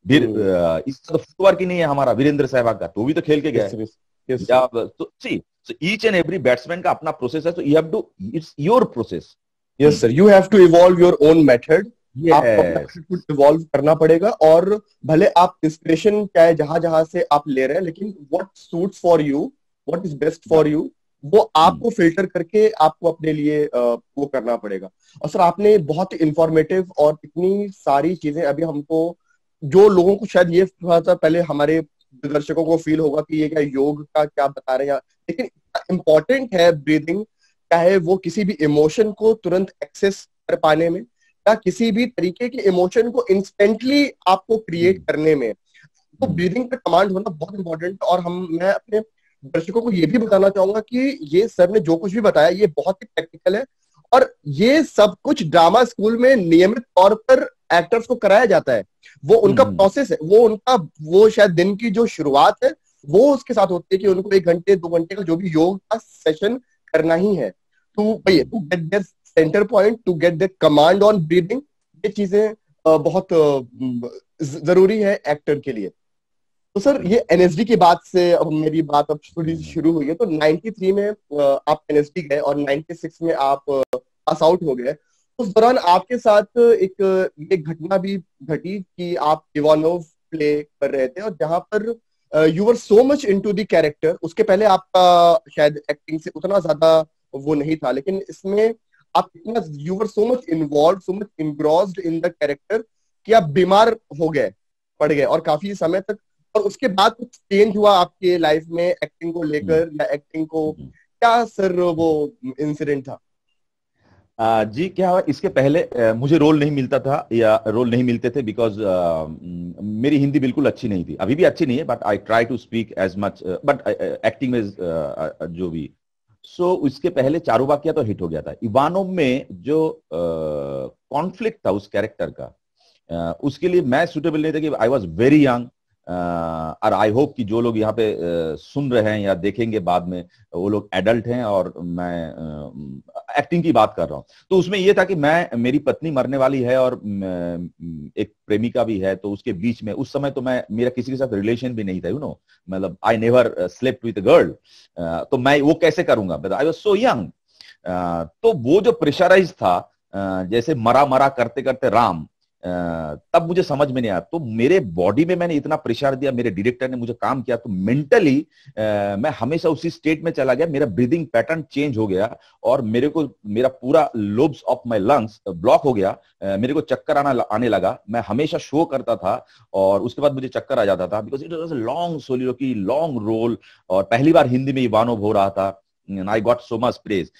फिर इसका तो फुटवर्क ही नहीं है हमारा, वीरेंद्र सहवाग का, तो भी तो खेल के गया। तो see, each and every batsman का अपना प्रोसेस है, तो you have to, it's your process. Yes sir, you have to evolve your own method, आपको इवॉल्व करना पड़ेगा। और भले आप इंस्पिरेशन चाहे जहां जहां से आप ले रहे हैं, लेकिन what suits for you, what is best for you, वो आपको फिल्टर करके आपको अपने लिए वो करना पड़ेगा। और सर आपने बहुत इंफॉर्मेटिव और इतनी सारी चीजें अभी हमको, जो लोगों को शायद ये थोड़ा सा पहले हमारे दर्शकों को फील होगा कि ये क्या योग का क्या बता रहे हैं, लेकिन इम्पोर्टेंट है ब्रीदिंग, चाहे वो किसी भी इमोशन को तुरंत एक्सेस कर पाने में, या किसी भी तरीके के इमोशन को इंस्टेंटली आपको क्रिएट करने में। तो ब्रीदिंग का कमांड होना बहुत इंपॉर्टेंट। और मैं अपने दर्शकों को ये भी बताना चाहूंगा कि ये सर ने जो कुछ भी बताया ये बहुत ही प्रैक्टिकल है, और ये सब कुछ ड्रामा स्कूल में नियमित तौर पर एक्टर्स को कराया जाता है। वो उनका प्रोसेस है, वो शायद दिन की जो शुरुआत है वो उसके साथ होती है कि उनको 1 घंटे 2 घंटे का जो भी योग का सेशन करना ही है। तो भैया, to get their centre point, to get the command on breathing, ये चीजें बहुत जरूरी है एक्टर के लिए। तो सर ये एनएसडी की बात से अब मेरी बात अब थोड़ी शुरू हुई है। तो 93 में आप एनएसडी गए और 96 में आप पास आउट हो गए। उस दौरान आपके साथ एक घटना भी घटी कि आप इवानोव प्ले कर रहे थे, और जहां पर you were so much into the character. उसके पहले आपका शायद एक्टिंग से उतना ज्यादा वो नहीं था, लेकिन इसमें आप इतना, you were so much involve, so much engrossed in the character कि आप बीमार हो गए, पड़ गए, और काफी समय तक। और उसके बाद कुछ चेंज हुआ आपके लाइफ में एक्टिंग को लेकर, या एक्टिंग को, क्या सर वो इंसिडेंट था? जी क्या हुआ, इसके पहले मुझे रोल नहीं मिलता था या रोल नहीं मिलते थे बिकॉज मेरी हिंदी बिल्कुल अच्छी नहीं थी, अभी भी अच्छी नहीं है, but I try to speak as much, but acting में जो भी। सो इसके पहले चारुवाकिया तो हिट हो गया था। इवानोव में जो कॉन्फ्लिक्ट था उस कैरेक्टर का, उसके लिए मैं सुटेबल नहीं था कि आई वॉज वेरी यंग। और आई होप कि जो लोग यहाँ पे सुन रहे हैं या देखेंगे बाद में, वो लोग एडल्ट हैं, और मैं एक्टिंग की बात कर रहा हूँ। तो उसमें ये था कि मेरी पत्नी मरने वाली है और एक प्रेमिका भी है, तो उसके बीच में उस समय तो मेरा किसी के साथ रिलेशन भी नहीं था, यू नो, मतलब I never slept with a girl. तो मैं वो कैसे करूंगा, आई वाज सो यंग। तो वो जो प्रेशराइज था, जैसे मरा मरा करते करते राम, तब मुझे समझ में नहीं आया। तो मेरे बॉडी में मैंने इतना प्रेशर दिया, मेरे डायरेक्टर ने मुझे काम किया, तो मेंटली मैं हमेशा उसी स्टेट में चला गया, मेरा ब्रीदिंग पैटर्न चेंज हो गया, और मेरा पूरा lobes of my lungs block हो गया। मेरे को चक्कर आने लगा। मैं हमेशा शो करता था और उसके बाद मुझे चक्कर आ जाता था, because it was a long soliloquy, long role, और पहली बार हिंदी में इवानोव हो रहा था। I got so much praise.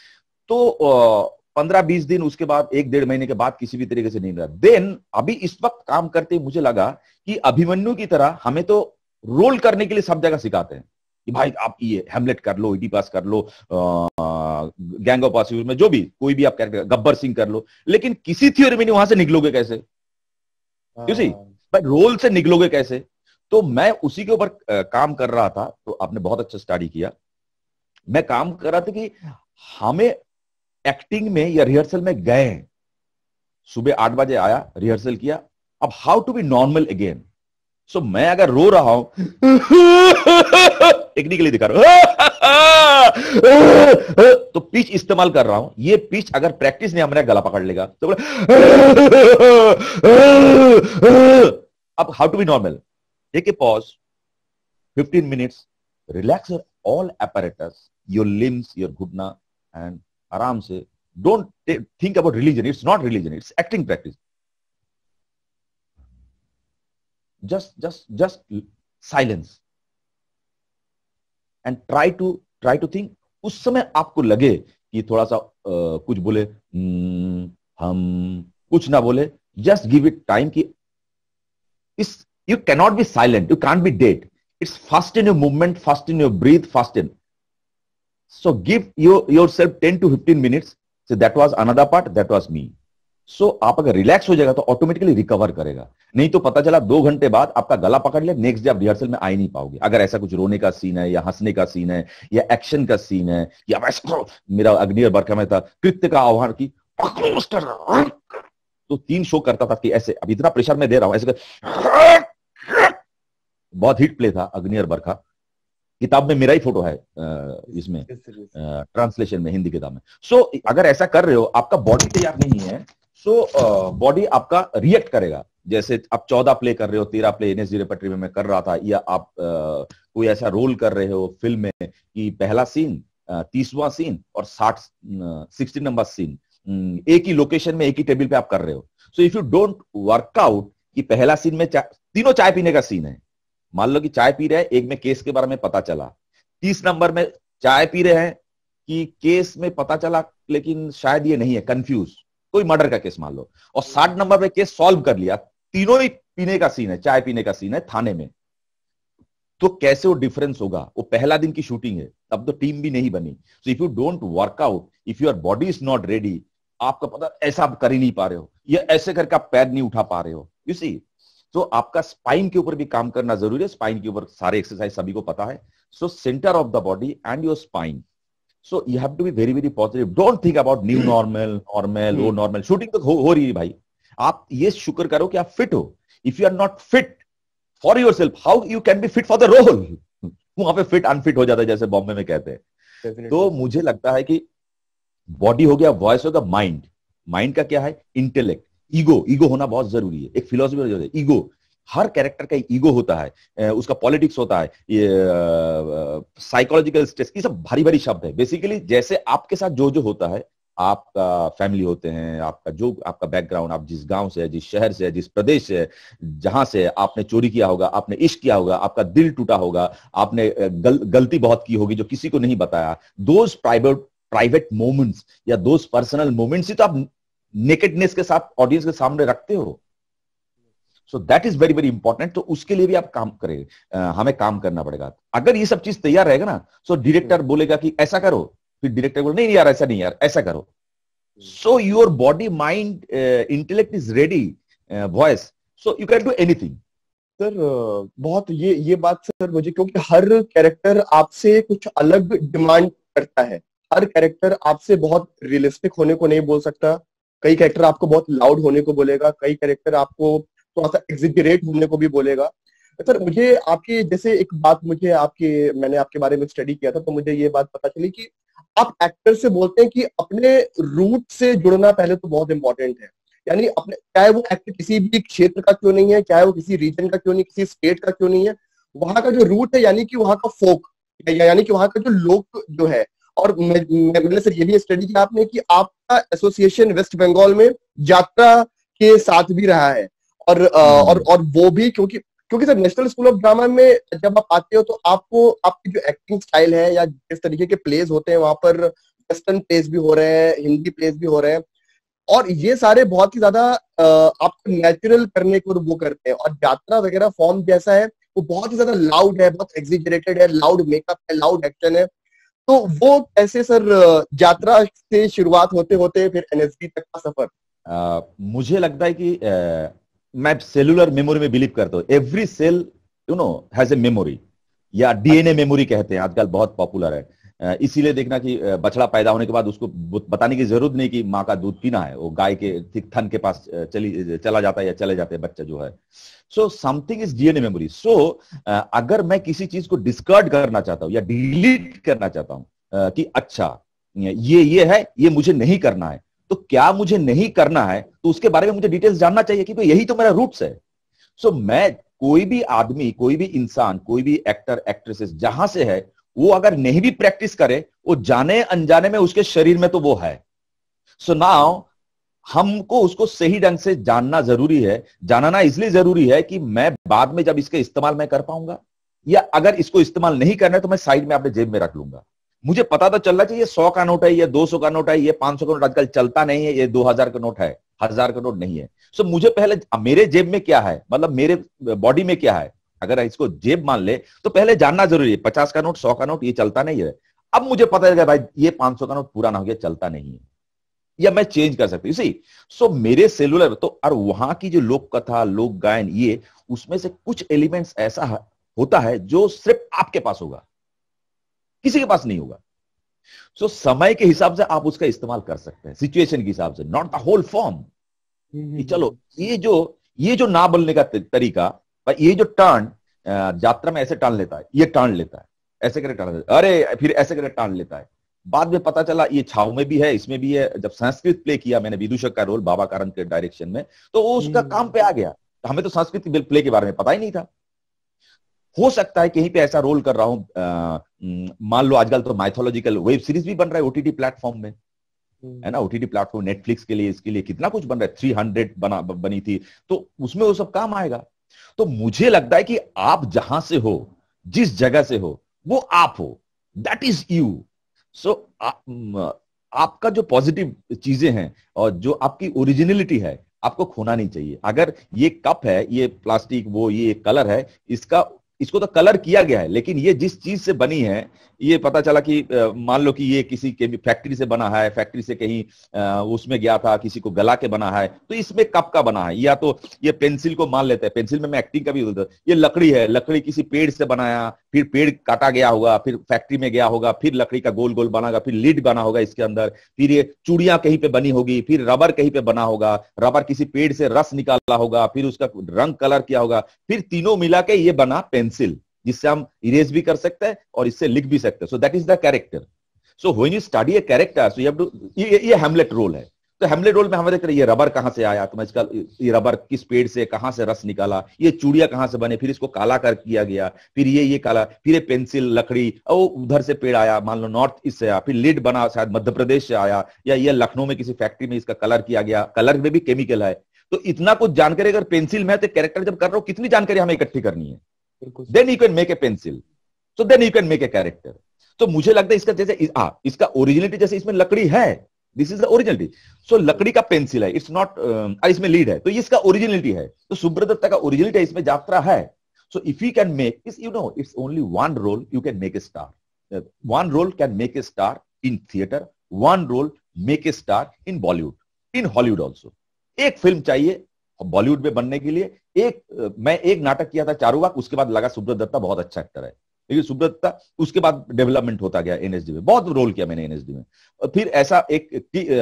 तो 15-20 दिन, उसके बाद 1-1.5 महीने के बाद किसी भी तरीके से नहीं रहा। देन अभी इस वक्त काम करते मुझे लगा कि अभिमन्यु की तरह हमें तो रोल करने के लिए सब जगह सिखाते हैं कि भाई आप ये हेमलेट कर लो, इडिपस कर लो, गैंग ऑफ वासेपुर में जो भी कोई भी आप कैरेक्टर, गब्बर सिंह कर लो, लेकिन किसी थ्योरी में नहीं, वहां से निकलोगे कैसे? यू सी, भाई रोल से निकलोगे कैसे? तो मैं उसी के ऊपर काम कर रहा था। तो आपने बहुत अच्छा स्टडी किया। मैं काम कर रहा था कि हमें एक्टिंग में या रिहर्सल में गए, सुबह 8 बजे आया, रिहर्सल किया, अब how to be normal again. So मैं अगर रो रहा हूं, टेक्निकली दिखा रहा हूं, तो पिच इस्तेमाल कर रहा हूं। ये पिच अगर प्रैक्टिस नहीं, हमारा गला पकड़ लेगा। तो अब how to be normal, take a pause, 15 minutes, relax your all apparatus, your limbs, your ghutna, and आराम से, don't think about religion, it's not religion, it's acting practice. just silence and try to think। उस समय आपको लगे कि थोड़ा सा कुछ बोले, हम कुछ ना बोले, just give it time कि इस, you cannot be silent, you can't be dead, it's fast in your movement, fast in your breathe, fast in, so give yourself 10 to 15 minutes। so that was another part, that was me। सो आप अगर relax हो जाएगा तो automatically recover करेगा। नहीं तो पता चला 2 घंटे बाद आपका गला पकड़ ले, नेक्स्ट डे आप रिहर्सल में आ ही नहीं पाओगे। अगर ऐसा कुछ रोने का सीन है, या हंसने का सीन है, या एक्शन का सीन है, या मेरा अग्नि और बरखा में था कृत्य का आह्वान की, तो 3 शो करता था कि ऐसे, अब इतना प्रेशर में दे रहा हूं ऐसे बहुत हिट प्ले था अग्नि और बरखा। किताब में मेरा ही फोटो है इसमें, ट्रांसलेशन में, हिंदी किताब में। सो अगर ऐसा कर रहे हो, आपका बॉडी तैयार नहीं है, सो बॉडी आपका रिएक्ट करेगा। जैसे आप 14 प्ले कर रहे हो, 13 प्ले NSD रेपर्टरी में मैं कर रहा था, या आप कोई ऐसा रोल कर रहे हो फिल्म में कि पहला सीन, 30वां सीन और 60 नंबर सीन, एक ही लोकेशन में, एक ही टेबल पे आप कर रहे हो। सो इफ यू डोंट वर्कआउट कि पहला सीन में तीनों चाय पीने का सीन है, मान लो कि चाय पी रहे हैं, एक में केस के बारे में पता चला, 30 नंबर में चाय पी रहे हैं कि केस में पता चला लेकिन शायद ये नहीं है, कंफ्यूज, कोई मर्डर का केस मान लो, और 60 नंबर पे केस सॉल्व कर लिया, तीनों ही पीने का सीन है, चाय पीने का सीन है थाने में। तो कैसे वो डिफरेंस होगा? वो पहला दिन की शूटिंग है, तब तो टीम भी नहीं बनी। सो if you don't workout, if your body is not ready, आपका पता ऐसा आप कर ही नहीं पा रहे हो, या ऐसे करके आप पैर नहीं उठा पा रहे हो, यू सी। तो आपका स्पाइन के ऊपर भी काम करना जरूरी है। स्पाइन के ऊपर सारे एक्सरसाइज सभी को पता है। So centre of the body and your spine, so you have to be very very positive, don't think about new normal, वो normal। शूटिंग तो हो रही है भाई, आप ये शुक्र करो कि आप फिट हो। If you are not fit for yourself, how you can be fit for the role? वहां पे फिट अनफिट हो जाता है, जैसे बॉम्बे में कहते हैं। तो मुझे लगता है कि बॉडी हो गया, वॉइस होगा, माइंड, माइंड का क्या है, इंटेलेक्ट, ईगो होना बहुत जरूरी है। एक फिलोसफी ईगो, हर कैरेक्टर का ईगो होता है, उसका पॉलिटिक्स होता है, ये साइकोलॉजिकल स्ट्रेस, ये सब भारी भारी शब्द है। बेसिकली जैसे आपके साथ जो जो होता है, आपका फैमिली होते हैं, आपका जो आपका बैकग्राउंड, आप जिस गांव से है, जिस शहर से है, जिस प्रदेश से है, जहां से आपने चोरी किया होगा, आपने इश्क किया होगा, आपका दिल टूटा होगा, आपने गलती बहुत की होगी जो किसी को नहीं बताया, दोज प्राइवेट मोमेंट्स या दोज पर्सनल मोमेंट्स ही तो आप नेकेडनेस के साथ ऑडियंस के सामने रखते हो। सो that is very very important. तो उसके लिए भी आप काम करें, हमें काम करना पड़ेगा। अगर ये सब चीज तैयार रहेगा ना, सो डायरेक्टर बोलेगा कि ऐसा करो, फिर डायरेक्टर बोले नहीं यार ऐसा नहीं यार ऐसा करो। So your body mind intellect is ready, voice, so you can do anything. Sir बहुत ये बात सर मुझे, क्योंकि हर कैरेक्टर आपसे कुछ अलग डिमांड करता है। हर कैरेक्टर आपसे बहुत रियलिस्टिक होने को नहीं बोल सकता। कई कैरेक्टर आपको बहुत लाउड होने को बोलेगा, कई कैरेक्टर आपको थोड़ा सा एग्जिजरेट होने को भी बोलेगा। सर मुझे आपकी जैसे एक बात, मैंने आपके बारे में स्टडी किया था, तो मुझे ये बात पता चली कि आप एक्टर से बोलते हैं कि अपने रूट से जुड़ना पहले तो बहुत इंपॉर्टेंट है। यानी अपने, चाहे वो एक्टर किसी भी क्षेत्र का क्यों नहीं है, चाहे वो किसी रीजन का क्यों नहीं, किसी स्टेट का क्यों नहीं है, वहां का जो रूट है, यानी कि वहां का फोक, यानी कि वहां का जो लोक जो है। और मैंने सर ये भी स्टडी किया आपने कि आपका एसोसिएशन वेस्ट बंगाल में यात्रा के साथ भी रहा है। और वो भी क्योंकि sir national school of drama में जब आप आते हो तो आपको आपकी जो एक्टिंग स्टाइल है या जिस तरीके के प्लेज होते हैं, वहां पर वेस्टर्न प्लेज भी हो रहे हैं, हिंदी प्लेज भी हो रहे हैं, और ये सारे बहुत ही ज्यादा आपको नेचुरल करने को वो करते हैं। और यात्रा वगैरह फॉर्म जैसा है वो बहुत ही ज्यादा लाउड है, बहुत एग्जिजरेटेड है, लाउड मेकअप है, लाउड एक्शन है। तो वो कैसे सर यात्रा से शुरुआत होते होते फिर एनएसडी तक का सफर? मुझे लगता है कि मैं सेलुलर मेमोरी में बिलीव करता हूँ। Every cell has a memory, या डीएनए मेमोरी कहते हैं, आजकल बहुत पॉपुलर है। इसीलिए देखना कि बछड़ा पैदा होने के बाद उसको बताने की जरूरत नहीं कि माँ का दूध पीना है, वो गाय के ठीक थन के पास चला जाता है या चले जाते हैं बच्चा जो है। So something is DNA memory. So अगर मैं किसी चीज को डिस्कार्ड करना चाहता हूँ या डिलीट करना चाहता हूँ कि अच्छा ये है, ये मुझे नहीं करना है, तो क्या मुझे नहीं करना है, तो उसके बारे में मुझे डिटेल्स जानना चाहिए कि यही तो मेरा रूट्स है। सो मैं, कोई भी आदमी, कोई भी इंसान, कोई भी एक्टर एक्ट्रेसेस जहां से है, वो अगर नहीं भी प्रैक्टिस करे, वो जाने अनजाने में उसके शरीर में तो वो है। सो नाउ हमको उसको सही ढंग से जानना जरूरी है। जानना इसलिए जरूरी है कि मैं बाद में जब इसका इस्तेमाल मैं कर पाऊंगा, या अगर इसको इस्तेमाल नहीं करना है तो मैं साइड में अपने जेब में रख लूंगा। मुझे पता तो चलना चाहिए 100 का नोट है, ये 200 का नोट है, ये 500 का नोट आजकल चलता नहीं है, ये 2000 का नोट है, 1000 का नोट नहीं है। सो मुझे पहले मेरे जेब में क्या है, मतलब मेरे बॉडी में क्या है, अगर इसको जेब मान ले तो पहले जानना जरूरी है। 50 का नोट, 100 का नोट ये चलता नहीं है। अब मुझे पता चल भाई ये 500 का नोट पुराना हो गया, चलता नहीं है, या मैं चेंज कर सकती हूँ। इसी सो मेरे सेलुलर तो, और वहां की जो लोक कथा, लोक गायन, ये उसमें से कुछ एलिमेंट्स ऐसा होता है जो सिर्फ आपके पास होगा, किसी के पास नहीं होगा। सो समय के हिसाब से आप उसका इस्तेमाल कर सकते हैं, सिचुएशन के हिसाब से, नॉट द होल फॉर्म। चलो ये जो ना बोलने का तरीका, ये जो टर्न यात्रा में ऐसे टर्न लेता है, ये टर्न लेता है, ऐसे करे टर्न लेता है, अरे फिर ऐसे करे टर्न लेता है। बाद में पता चला ये छाव में भी है, इसमें भी है। जब संस्कृत प्ले किया मैंने, विदूषक का रोल बाबा कारन के डायरेक्शन में, तो वो उसका काम पे आ गया। हमें तो संस्कृत प्ले के बारे में पता ही नहीं था। हो सकता है कहीं पे ऐसा रोल कर रहा हूं, मान लो आजकल तो माइथोलॉजिकल वेब सीरीज भी बन रहा है ओटीटी प्लेटफॉर्म में, है ना। ओटीटी प्लेटफॉर्म नेटफ्लिक्स के लिए, इसके लिए कितना कुछ बन रहा है, 300 बनी थी, तो उसमें वो सब काम आएगा। तो मुझे लगता है कि आप जहां से हो, जिस जगह से हो, वो आप हो, दैट इज यू। सो आपका जो पॉजिटिव चीजें हैं और जो आपकी ओरिजिनलिटी है, आपको खोना नहीं चाहिए। अगर ये कप है, ये प्लास्टिक, वो ये कलर है, इसको तो कलर किया गया है, लेकिन ये जिस चीज से बनी है, ये पता चला कि मान लो कि ये किसी फैक्ट्री से बना है, फैक्ट्री से कहीं उसमें गया था, किसी को गला के बना है, तो इसमें कप का बना है। या तो ये पेंसिल को मान लेते हैं, पेंसिल में मैं एक्टिंग का भी होता है, ये लकड़ी है, लकड़ी किसी पेड़ से बनाया, फिर पेड़ काटा गया होगा, फिर फैक्ट्री में गया होगा, फिर लकड़ी का गोल गोल बना होगा, फिर लीड बना होगा इसके अंदर, फिर ये चूड़ियां कहीं पे बनी होगी, फिर रबर कहीं पे बना होगा, रबर किसी पेड़ से रस निकाला होगा, फिर उसका रंग कलर किया होगा, फिर तीनों मिला के ये बना पेंसिल, जिससे हम इरेज भी कर सकते हैं और इससे लिख भी सकते हैं। So that is the character. So when you study a character, so you have to, ये हेमलेट रोल है। तो हेमलेट रोल में हमें देखते ये रबर कहां से आया, तो मैं इसका ये रबर किस पेड़ से कहां से रस निकाला, ये चूड़िया कहां से बने, फिर इसको काला कर किया गया, फिर ये काला, फिर ये पेंसिल लकड़ी और उधर से पेड़ आया, मान लो नॉर्थ ईस्ट से आया, फिर लीड बना शायद मध्य प्रदेश से आया, या ये लखनऊ में किसी फैक्ट्री में इसका कलर किया गया, कलर में भी केमिकल है। तो इतना कुछ जानकारी अगर पेंसिल में है तो कैरेक्टर जब कर रहा हो कितनी जानकारी हमें इकट्ठी करनी है, then you can make a pencil, so then you can make a character. तो मुझे लगता है इसका जैसे इसका ओरिजिनलिटी जैसे इसमें लकड़ी है, दिस इज द ओरिजिनलिटी, सो लकड़ी का पेंसिल है, इट्स नॉट इसमें लीड है, तो इसका ओरिजिनलिटी है, तो सुब्रत दत्ता का ओरिजिनलिटी है, इसमें यात्रा है। So if you can make is, you know it's only one role you can make a star, one role can make a star in theatre, one role make a star in Bollywood, in Hollywood also. एक film चाहिए बॉलीवुड में बनने के लिए, मैं एक नाटक किया था चारुवाक, उसके बाद लगा सुब्रत दत्ता बहुत अच्छा एक्टर है, लेकिन सुब्रत दत्ता उसके बाद डेवलपमेंट होता गया एनएसडी में, बहुत रोल किया मैंने एनएसडी में। और फिर ऐसा एक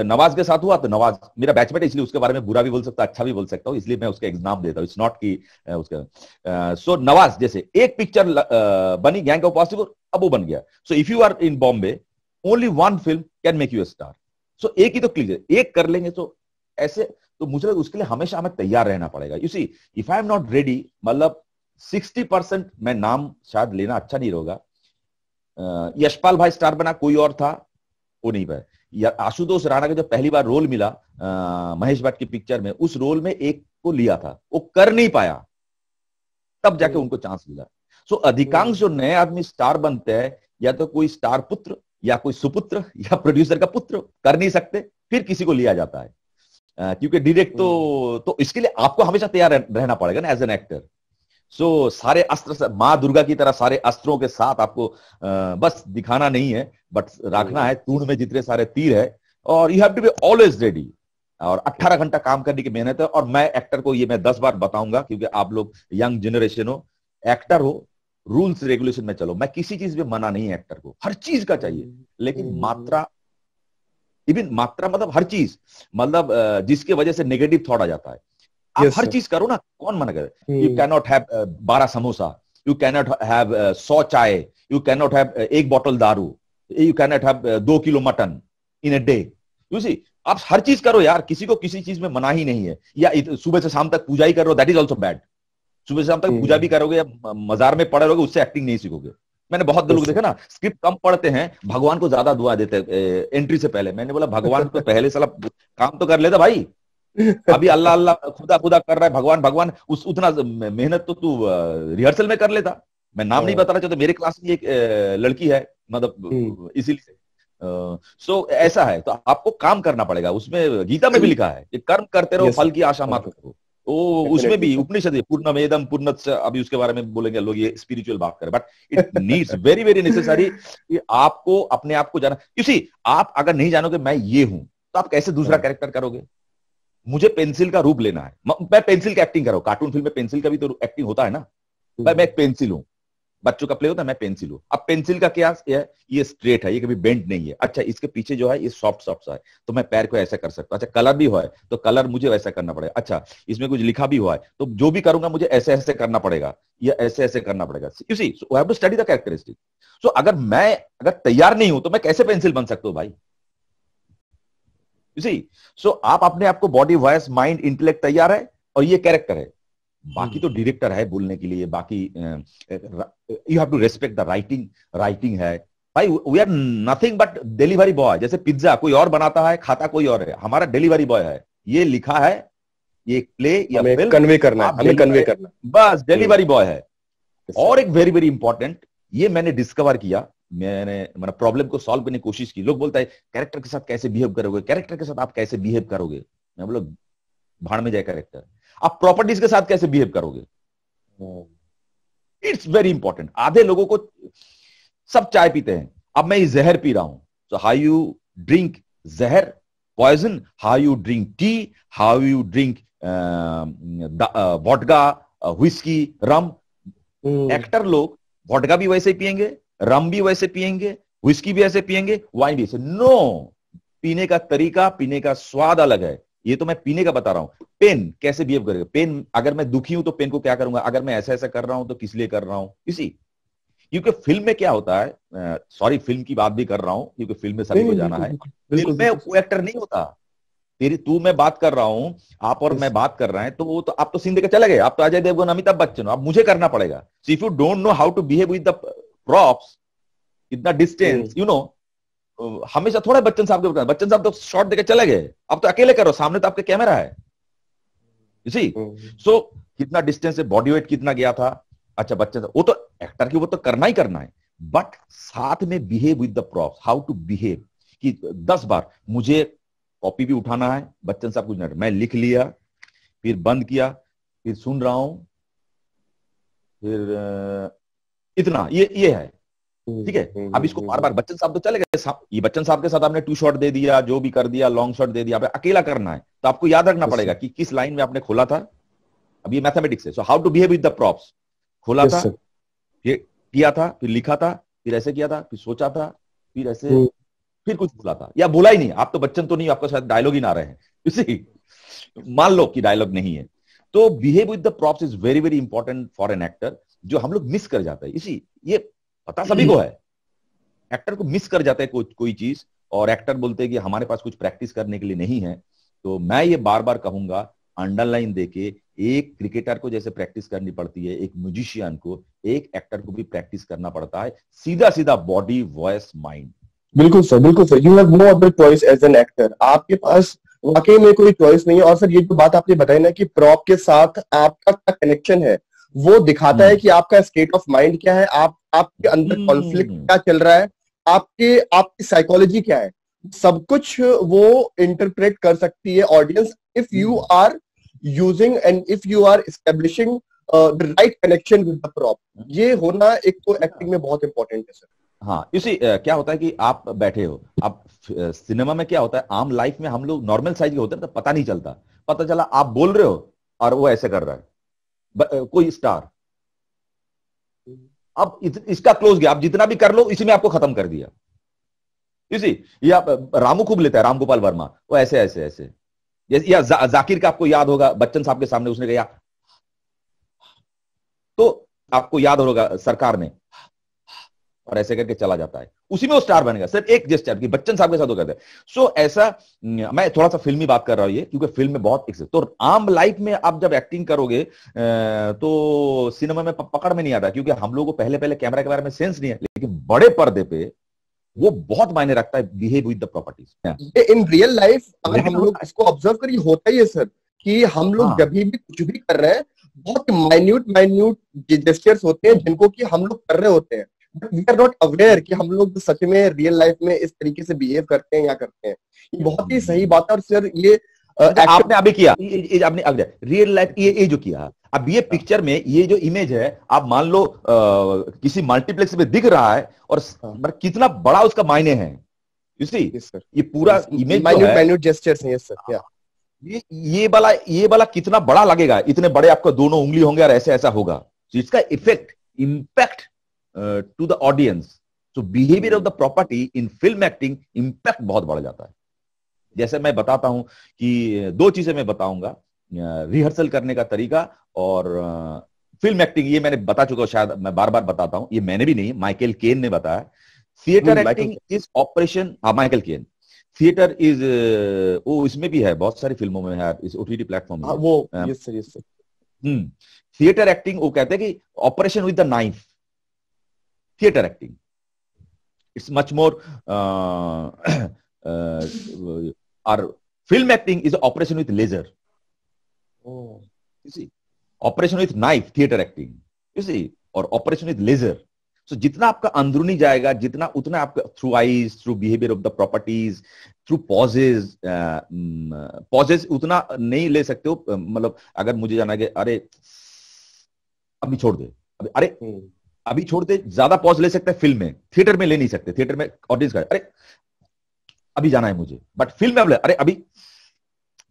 नवाज के साथ हुआ, तो नवाज मेरा बैचमेट है इसलिए उसके बारे में बुरा भी बोल सकता, अच्छा भी बोल सकता हूँ, इसलिए मैं उसका एग्जाम देता हूँ, इट्स नॉट की उसका। सो नवाज जैसे एक पिक्चर बनी गैंग ऑफ वासेपुर, अब वो बन गया। So if you are in Bombay only one film can make you a star, so एक ही तो क्लियर, एक कर लेंगे तो ऐसे, तो मुझे लगता उसके लिए हमेशा हमें तैयार रहना पड़ेगा। You see if I am not ready, मतलब 60% मैं नाम शायद लेना अच्छा नहीं होगा, यशपाल भाई स्टार बना, कोई और था वो नहीं पाया, या आशुतोष राणा का जब पहली बार रोल मिला महेश भट्ट की पिक्चर में, उस रोल में एक को लिया था, वो कर नहीं पाया, तब जाके उनको चांस मिला। सो अधिकांश जो नए आदमी स्टार बनते हैं, या तो कोई स्टार पुत्र या कोई सुपुत्र या प्रोड्यूसर का पुत्र कर नहीं सकते, फिर किसी को लिया जाता है, क्योंकि डायरेक्ट तो इसके लिए आपको हमेशा तैयार रहना पड़ेगा ना एज एन एक्टर। सो सारे अस्त्र मां दुर्गा की तरह सारे अस्त्रों के साथ आपको बस दिखाना नहीं है, बट रखना है, तूण में जितने सारे तीर है, और you have to be always ready, और 18 घंटा काम करने की मेहनत है। और मैं एक्टर को ये मैं 10 बार बताऊंगा, क्योंकि आप लोग यंग जनरेशन हो, एक्टर हो, रूल्स रेगुलेशन में चलो, मैं किसी चीज में मना नहीं है, एक्टर को हर चीज का चाहिए, लेकिन मात्रा, इवन मात्रा मतलब हर चीज, मतलब जिसके वजह से नेगेटिव थॉट आ जाता है, आप हर चीज करो ना, कौन मना करे। You can not have 12 samosa, you can not have 100 chai, you can not have 1 bottle daru, you can not have 2 kilo mutton in a day. You see आप हर चीज करो यार, किसी को किसी चीज में मना ही नहीं है। या सुबह से शाम तक पूजा ही कर रहे हो, दैट इज ऑल्सो बैड। सुबह से शाम तक पूजा भी करोगे या मजार में पड़े रहोगे, उससे एक्टिंग नहीं सीखोगे। मैंने बहुत लोग देखे ना, स्क्रिप्ट कम पढ़ते हैं, भगवान को ज्यादा दुआ देते एंट्री से पहले। मैंने बोला भगवान को पहले साला काम तो कर लेता भाई, अभी अल्लाह अल्लाह खुदा खुदा कर रहा है, भगवान भगवान, उतना मेहनत तो तू रिहर्सल में कर लेता। मैं नाम नहीं बताना चाहता, मेरे क्लास में एक लड़की है, मतलब इसीलिए सो ऐसा है, तो आपको काम करना पड़ेगा। उसमें गीता में भी लिखा है कि कर्म करते रहो, फल की आशा मत करो। तो उसमें भी उपनिषद पूर्णमेदम पूर्णत, अभी उसके बारे में बोलेंगे लोग, ये स्पिरिचुअल बात करें, but it needs very very necessary कि आपको अपने आप को जाना। यू सी आप अगर नहीं जानोगे मैं ये हूं, तो आप कैसे दूसरा कैरेक्टर करोगे। मुझे पेंसिल का रूप लेना है, मैं पेंसिल की एक्टिंग करूं, कार्टून फिल्म में पेंसिल का भी तो एक्टिंग होता है ना। मैं एक पेंसिल हूं, बच्चों का प्ले होता है, मैं पेंसिल हूं। अब पेंसिल का क्या है, ये स्ट्रेट है, ये कभी बेंड नहीं है। अच्छा इसके पीछे जो है ये सॉफ्ट सॉफ्ट है, तो मैं पैर को ऐसा कर सकता हूं। अच्छा कलर भी हुआ है, तो कलर मुझे वैसा करना पड़ेगा। अच्छा इसमें कुछ लिखा भी हुआ है, तो जो भी करूंगा मुझे ऐसे ऐसे करना पड़ेगा, या ऐसे ऐसे करना पड़ेगा। You see so I have to study the characteristic. So अगर तैयार नहीं हूं तो मैं कैसे पेंसिल बन सकता हूं भाई। यू सी सो आप अपने आप को बॉडी, वॉइस, माइंड, इंटेलेक्ट तैयार है, और ये कैरेक्टर है। बाकी तो डायरेक्टर है बोलने के लिए, बाकी you have to respect the writing है भाई। We are nothing but delivery boy. जैसे पिज्जा कोई और बनाता है, खाता कोई और है, हमारा डिलीवरी बॉय है। ये लिखा है, ये प्ले या फिल्म कन्वे करना है, हमें कन्वे करना, बस डिलीवरी बॉय है। और एक वेरी वेरी इंपॉर्टेंट, ये मैंने डिस्कवर किया, मैंने प्रॉब्लम को सॉल्व करने की कोशिश की। लोग बोलता है कैरेक्टर के साथ कैसे बिहेव करोगे, कैरेक्टर के साथ आप कैसे बिहेव करोगे। मैं बोला भाड़ में जाए कैरेक्टर, आप प्रॉपर्टीज के साथ कैसे बिहेव करोगे। It's very important. आधे लोगों को सब चाय पीते हैं, अब मैं ये जहर पी रहा हूं, सो हाउ यू ड्रिंक जहर, poison, how you drink tea, how you drink vodka, whisky, rum. Actor लोग वोडका भी वैसे पिएंगे, रम भी वैसे पिएंगे, व्हिस्की भी ऐसे पिएंगे, वाइन भी ऐसे। नो, पीने का तरीका, पीने का स्वाद अलग है। ये तो मैं पीने का बता रहा हूं। पेन कैसे बिहेव करेगा, पेन अगर मैं दुखी हूं तो पेन को क्या करूंगा, अगर मैं ऐसा ऐसा कर रहा हूं तो किस लिए कर रहा हूं। इसी क्योंकि फिल्म में क्या होता है, सॉरी फिल्म की बात भी कर रहा हूं क्योंकि फिल्म में सभी को जाना है, फिल्म में वो एक्टर नहीं होता, तेरी तू मैं बात कर रहा हूं, आप और मैं बात कर रहे हैं, तो वो तो आप तो सीन देके चले गए, आप तो अजय देवगन अमिताभ बच्चन हो, अब मुझे करना पड़ेगा। So if you don't know how to behave with the props, इतना डिस्टेंस, यू नो, हमेशा थोड़ा बच्चन साहब के बताना, बच्चन साहब तो शॉट देके चले गए, अब तो अकेले करो, सामने तो आपके कैमरा है, यू सी। सो कितना डिस्टेंस है, बॉडी वेट कितना गया था, अच्छा बच्चन साहब वो तो एक्टर की वो तो करना ही करना है, बट साथ में behave with the props, how to behave, कि 10 बार मुझे कॉपी भी उठाना है, बच्चन साहब कुछ नहीं, मैं लिख लिया, फिर बंद किया, फिर सुन रहा हूं, फिर इतना ये है, ठीक है। अब इसको बार बार, बच्चन साहब तो चले गए, ये बच्चन साहब के साथ आपने 2 शॉट दे दिया, जो भी कर दिया, लॉन्ग शॉट दे दिया, आपने अकेला करना है, तो आपको याद रखना पड़ेगा कि किस लाइन में आपने खोला था। अब ये मैथमेटिक्स है, so how to behave with the props, खोला था, फिर किया था, फिर लिखा था, फिर ऐसे किया था, फिर सोचा था, फिर ऐसे, फिर कुछ बोला था, या बोला ही नहीं, आप तो बच्चन तो नहीं, आपका शायद डायलॉग ही ना रहे हैं, इसी मान लो कि डायलॉग नहीं है, तो behave with the props is very very important for an actor, जो हम लोग मिस कर जाते हैं। इसी ये पता सभी को है, एक्टर को मिस कर जाता है कोई चीज, और एक्टर बोलते हैं कि हमारे पास कुछ प्रैक्टिस करने के लिए नहीं है। तो मैं ये बार बार कहूंगा, अंडरलाइन देके, एक क्रिकेटर को जैसे प्रैक्टिस करनी पड़ती है, एक म्यूजिशियन को, एक एक्टर को भी प्रैक्टिस करना पड़ता है, सीधा सीधा बॉडी, वॉइस, माइंड। बिल्कुल सर, बिल्कुल sir, you have no other choice as an actor, आपके पास वाकई में कोई चॉइस नहीं है। और सर ये जो बात आपने बताई ना कि प्रॉप के साथ आपका क्या कनेक्शन है, वो दिखाता है कि आपका स्टेट ऑफ माइंड क्या है, आपके अंदर कॉन्फ्लिक्ट क्या चल रहा है, आपकी साइकोलॉजी क्या है, सब कुछ वो इंटरप्रेट कर सकती है audience, if you are using and if you are establishing the right connection with the prop. ये होना एक तो एक्टिंग में बहुत इंपॉर्टेंट है सर। हाँ, इसी क्या होता है कि आप बैठे हो, आप सिनेमा में क्या होता है, आम लाइफ में हम लोग नॉर्मल साइज के होते हैं तो पता नहीं चलता, पता चला आप बोल रहे हो और वो ऐसे कर रहा है, कोई स्टार, अब इसका क्लोज गया, आप जितना भी कर लो इसी में आपको खत्म कर दिया, इसी। या रामू खूब लेता है, राम गोपाल वर्मा, वो ऐसे ऐसे ऐसे, या जाकिर का आपको याद होगा, बच्चन साहब के सामने उसने कहा, तो आपको याद होगा सरकार में, और ऐसे करके चला जाता है, उसी में वो स्टार बनेगा, सिर्फ एक जेस्चर की, बच्चन साहब के साथ वो करते हैं। सो ऐसा, मैं थोड़ा सा फिल्मी बात कर रहा हूं ये, क्योंकि फिल्म में बहुत तो आम लाइफ में आप जब एक्टिंग करोगे तो सिनेमा में पकड़ में नहीं आता, क्योंकि हम लोगों को पहले पहले कैमरा के बारे में सेंस नहीं है, लेकिन बड़े पर्दे पे वो बहुत मायने रखता है, behave with the properties. In real life अगर हम लोग इसको ऑब्जर्व करिए, होता ही है सर कि हम लोग जब भी कुछ भी कर रहे हैं, बहुत माइन्यूट जेस्चर्स होते हैं जिनको कि हम लोग कर रहे होते हैं, but we are not aware कि हम लोग सच में रियल लाइफ में इस तरीके से बिहेव करते हैं या करते हैं। ये बहुत ही सही बात है। और सर ये आपने अभी किया, आपने रियल लाइफ ये जो किया, अब ये पिक्चर में ये जो इमेज है, आप मान लो किसी मल्टीप्लेक्स में दिख रहा है, और कितना बड़ा उसका मायने है, you see? ये पूरा इमेज माइन्यूट जेस्चर्स हैं सर। ये वाला कितना बड़ा लगेगा, इतने बड़े आपका दोनों उंगली होंगे और ऐसे ऐसा होगा, so इसका impact to the audience. So behaviour of the property in film acting, impact बहुत बढ़ जाता है। जैसे मैं बताता हूं कि 2 चीजें मैं बताऊंगा, रिहर्सल करने का तरीका और फिल्म एक्टिंग, ये मैंने बता चुका हूं, शायद मैं बार बार बताता हूं, ये मैंने भी नहीं, माइकल केन ने बताया। Theatre acting is operation, Michael Caine, theatre is, वो इसमें भी है, बहुत सारी फिल्मों में है, इस ओटीटी प्लेटफॉर्म में वो, यस सर। थिएटर एक्टिंग वो कहते हैं कि operation with the knife, theatre acting it's much more our film acting is operation with laser. You see, operation with knife, theater acting, you see, और operation with laser. So जितना आपका अंदरूनी जाएगा, जितना उतना आपका through eyes, through behavior of the properties, through pauses उतना नहीं ले सकते हो। मतलब अगर मुझे जाना है कि अरे अभी छोड़ दे, अभी छोड़ दे, ज्यादा पॉज ले सकते हैं फिल्म में, थिएटर में ले नहीं सकते। थिएटर में ऑडियंस का अरे अभी जाना है मुझे, बट फिल्म में अरे अभी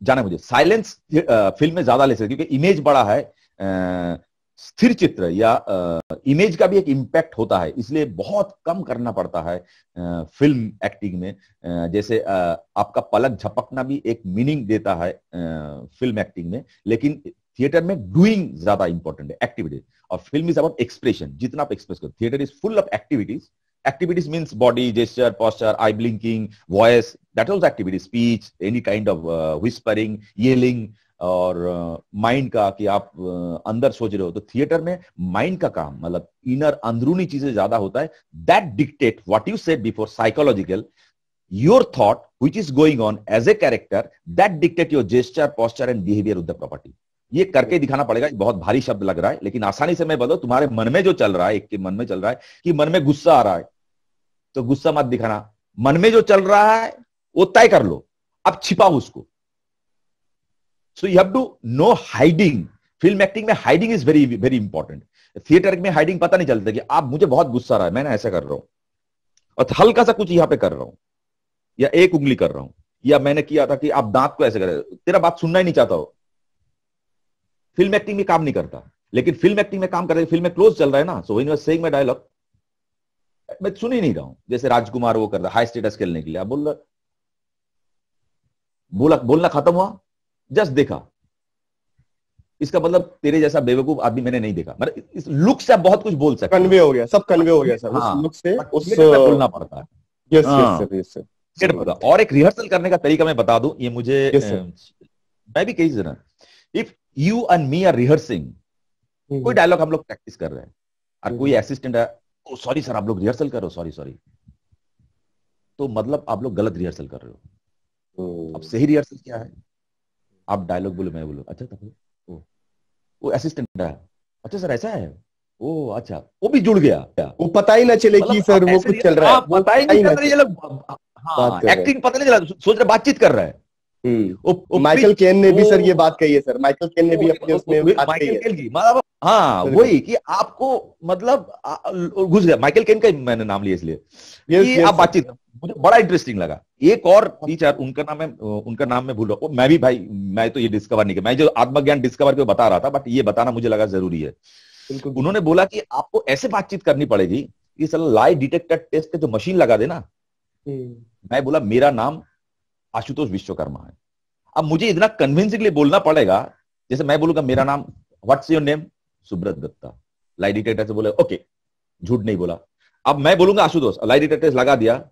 जाना है मुझे। साइलेंस फिल्म में ज्यादा ले सकते, क्योंकि इमेज बड़ा है, स्थिर चित्र या इमेज का भी एक इम्पैक्ट होता है, इसलिए बहुत कम करना पड़ता है फिल्म एक्टिंग में। जैसे आपका पलक झपकना भी एक मीनिंग देता है फिल्म एक्टिंग में, लेकिन थिएटर में डूइंग ज्यादा इंपॉर्टेंट है, एक्टिविटी, और फिल्म इज अबाउट एक्सप्रेशन, जितना आप एक्सप्रेस करो। Theatre is full of activities Activities means body, gesture, posture, eye blinking, voice. That was activity. Speech, any kind of whispering, yelling, और mind का कि आप अंदर सोच रहे हो. तो थिएटर में माइंड का काम मतलब इनर अंदरूनी चीजें ज्यादा होता है. That dictate what you said before psychological your thought which is going on as a character, that dictate your gesture, posture and behaviour with the property. ये करके दिखाना पड़ेगा. बहुत भारी शब्द लग रहा है लेकिन आसानी से मैं बोलो, तुम्हारे मन में जो चल रहा है, एक के मन में चल रहा है कि मन में गुस्सा आ रहा है, तो गुस्सा मत दिखाना. मन में जो चल रहा है वो तय कर लो, अब छिपाओ उसको. So you have to know hiding. Film acting में hiding is very very important. Theatre में हाइडिंग पता नहीं चलता कि आप मुझे बहुत गुस्सा आ रहा है, मैंने ऐसा कर रहा हूं और हल्का सा कुछ यहां पे कर रहा हूं या एक उंगली कर रहा हूं, या मैंने किया था कि आप दांत को ऐसे कर रहे हो, तेरा बात सुनना ही नहीं चाहता हो. फिल्म एक्टिंग में काम नहीं करता. लेकिन फिल्म एक्टिंग में काम कर रहे हैं, फिल्म में क्लोज चल रहा है ना. So when you are saying my dialogue, मैं सुन ही नहीं रहा हूं. जैसे राजकुमार वो कर रहा है हाई स्टेटस खेलने के लिए, आप बोलना खत्म हुआ, जस्ट देखा. इसका मतलब तेरे जैसा बेवकूफ आदमी मैंने नहीं देखा. मतलब इस लुक से आप बहुत कुछ बोल सकते कन्वे हो गया, सब कन्वे हो गया सर. हाँ, उस लुक से उस बोलना पड़ता है. यस हाँ, यस यस सर. और एक रिहर्सल करने का तरीका मैं बता दूं, ये मुझे मैं भी कही जरा. If you and me are rehearsing, कोई डायलॉग हम लोग प्रैक्टिस कर रहे हैं और कोई असिस्टेंट है, ओ सॉरी सर आप लोग रिहर्सल करो, सॉरी सॉरी, तो मतलब आप लोग गलत रिहर्सल कर रहे हो. अब सही रिहर्सल क्या है? आप डायलॉग बोलो, मैं बोलो अच्छा था, वो असिस्टेंट है, अच्छा सर ऐसा है, ओ अच्छा, वो भी जुड़ गया. वो पता ही ना चले कि सर वो कुछ चल रहा है, पता ही नहीं चल रहा. हाँ, एक्टिंग पता नहीं चला, सोच रहे बातचीत कर रहा है. माइकल केन ने भी सर ये बात कही है सर. माइकल केन ने भी अपने उसमें माइकल केन की मतलब हाँ वही कि आपको मतलब घुस गया. माइकल केन का मैंने नाम लिया इसलिए कि आप बातचीत, मुझे बड़ा इंटरेस्टिंग लगा. एक और टीचर, उनका नाम मैं भूल रहा हूँ. मैं भी भाई, मैं तो ये डिस्कवर नहीं किया, मैं जो आत्मज्ञान डिस्कवर के बता रहा था, बट ये बताना मुझे लगा जरूरी है. उन्होंने बोला कि आपको ऐसे बातचीत करनी पड़ेगी कि सर लाई डिटेक्टर टेस्ट के जो मशीन लगा देना. मैं बोला मेरा नाम आशुतोष विश्वकर्मा है. अब मुझे इतना कन्विंसिंगली बोलना पड़ेगा, जैसे मैं बोलूंगा मेरा नाम, what's your name, Subrata Dutta. Lie detector से बोले ओके, झूठ नहीं बोला. अब मैं बोलूंगा आशुतोष, लाई डिटेक्टर लगा दिया,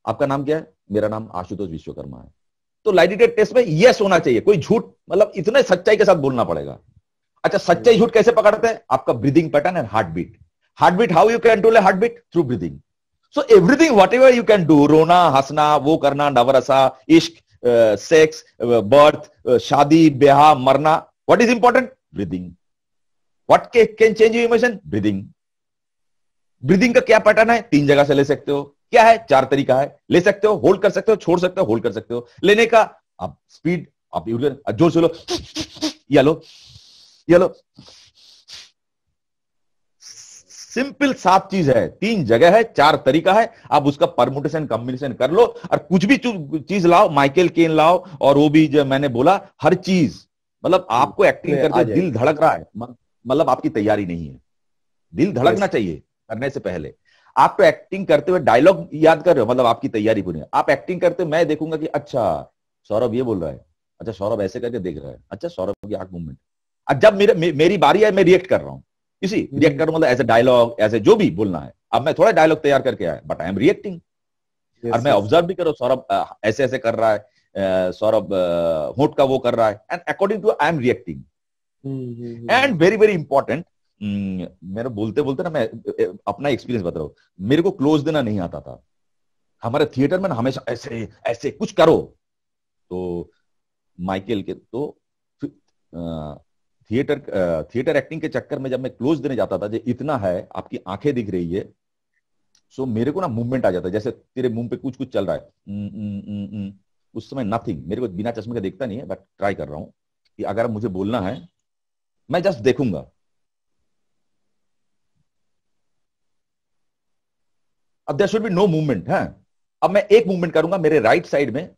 आपका नाम क्या है, मेरा नाम आशुतोष विश्वकर्मा है. तो लाई डिटेक्टर टेस्ट में यस होना चाहिए, कोई झूठ, मतलब इतने सच्चाई के साथ बोलना पड़ेगा. अच्छा, सच्चाई झूठ कैसे पकड़ते हैं? आपका breathing pattern and heart beat. How you can control heart beat? Through breathing. So everything whatever you can do, रोना, हंसना, वो करना, नवरसा, इश्क, सेक्स, बर्थ, शादी, ब्याह, मरना, what is important? Breathing. What can change your emotion? Breathing. Breathing का क्या पैटर्न है? 3 जगह से ले सकते हो. क्या है? 4 तरीका है. ले सकते हो, होल्ड कर सकते हो, छोड़ सकते हो, होल्ड कर सकते हो. लेने का आप स्पीड, आप जोर से लो, या लो, या लो. सिंपल 7 चीज है, 3 जगह है, 4 तरीका है. आप उसका परमुटेशन कॉम्बिनेशन कर लो और कुछ भी चीज लाओ, माइकल केन लाओ, और वो भी जो मैंने बोला, हर चीज, मतलब आपको एक्टिंग करते दिल धड़क रहा है, मतलब आपकी तैयारी नहीं है. दिल धड़कना चाहिए करने से पहले. आप तो एक्टिंग करते हुए डायलॉग याद कर रहे हो, मतलब आपकी तैयारी पूरी है. आप एक्टिंग करते मैं देखूंगा कि अच्छा सौरभ ये बोल रहा है, अच्छा सौरभ ऐसे करके देख रहा है, अच्छा सौरभ की आंख मूवमेंट. अब जब मेरी बारी है, मैं रिएक्ट कर रहा हूं, इसी रिएक्ट कर, मतलब ऐसे डायलॉग, ऐसे जो भी बोलना है. अब मैं थोड़ा डायलॉग तैयार करके आया, बट आई एम रिएक्टिंग. और मैं ऑब्जर्व भी करो, सौरभ ऐसे ऐसे कर रहा है, सौरभ होंठ का वो कर रहा है, and according to I am reacting. And very very important, मेरे बोलते बोलते ना, मैं अपना एक्सपीरियंस बता रहा हूं. मेरे को क्लोज देना नहीं आता था. हमारे थिएटर में हमेशा ऐसे ऐसे कुछ करो. तो माइकल के तो थिएटर एक्टिंग के चक्कर में जब मैं क्लोज देने जाता था, जो इतना है, आपकी आंखें दिख रही है, सो मेरे को ना मूवमेंट आ जाता है, जैसे तेरे मुंह पे कुछ कुछ चल रहा है. उस समय नथिंग, मेरे को बिना चश्मे का दिखता नहीं है, बट ट्राई कर रहा हूं कि अगर मुझे बोलना है, मैं जस्ट देखूंगा. अब there should be no movement है. अब मैं एक मूवमेंट करूंगा मेरे राइट साइड में.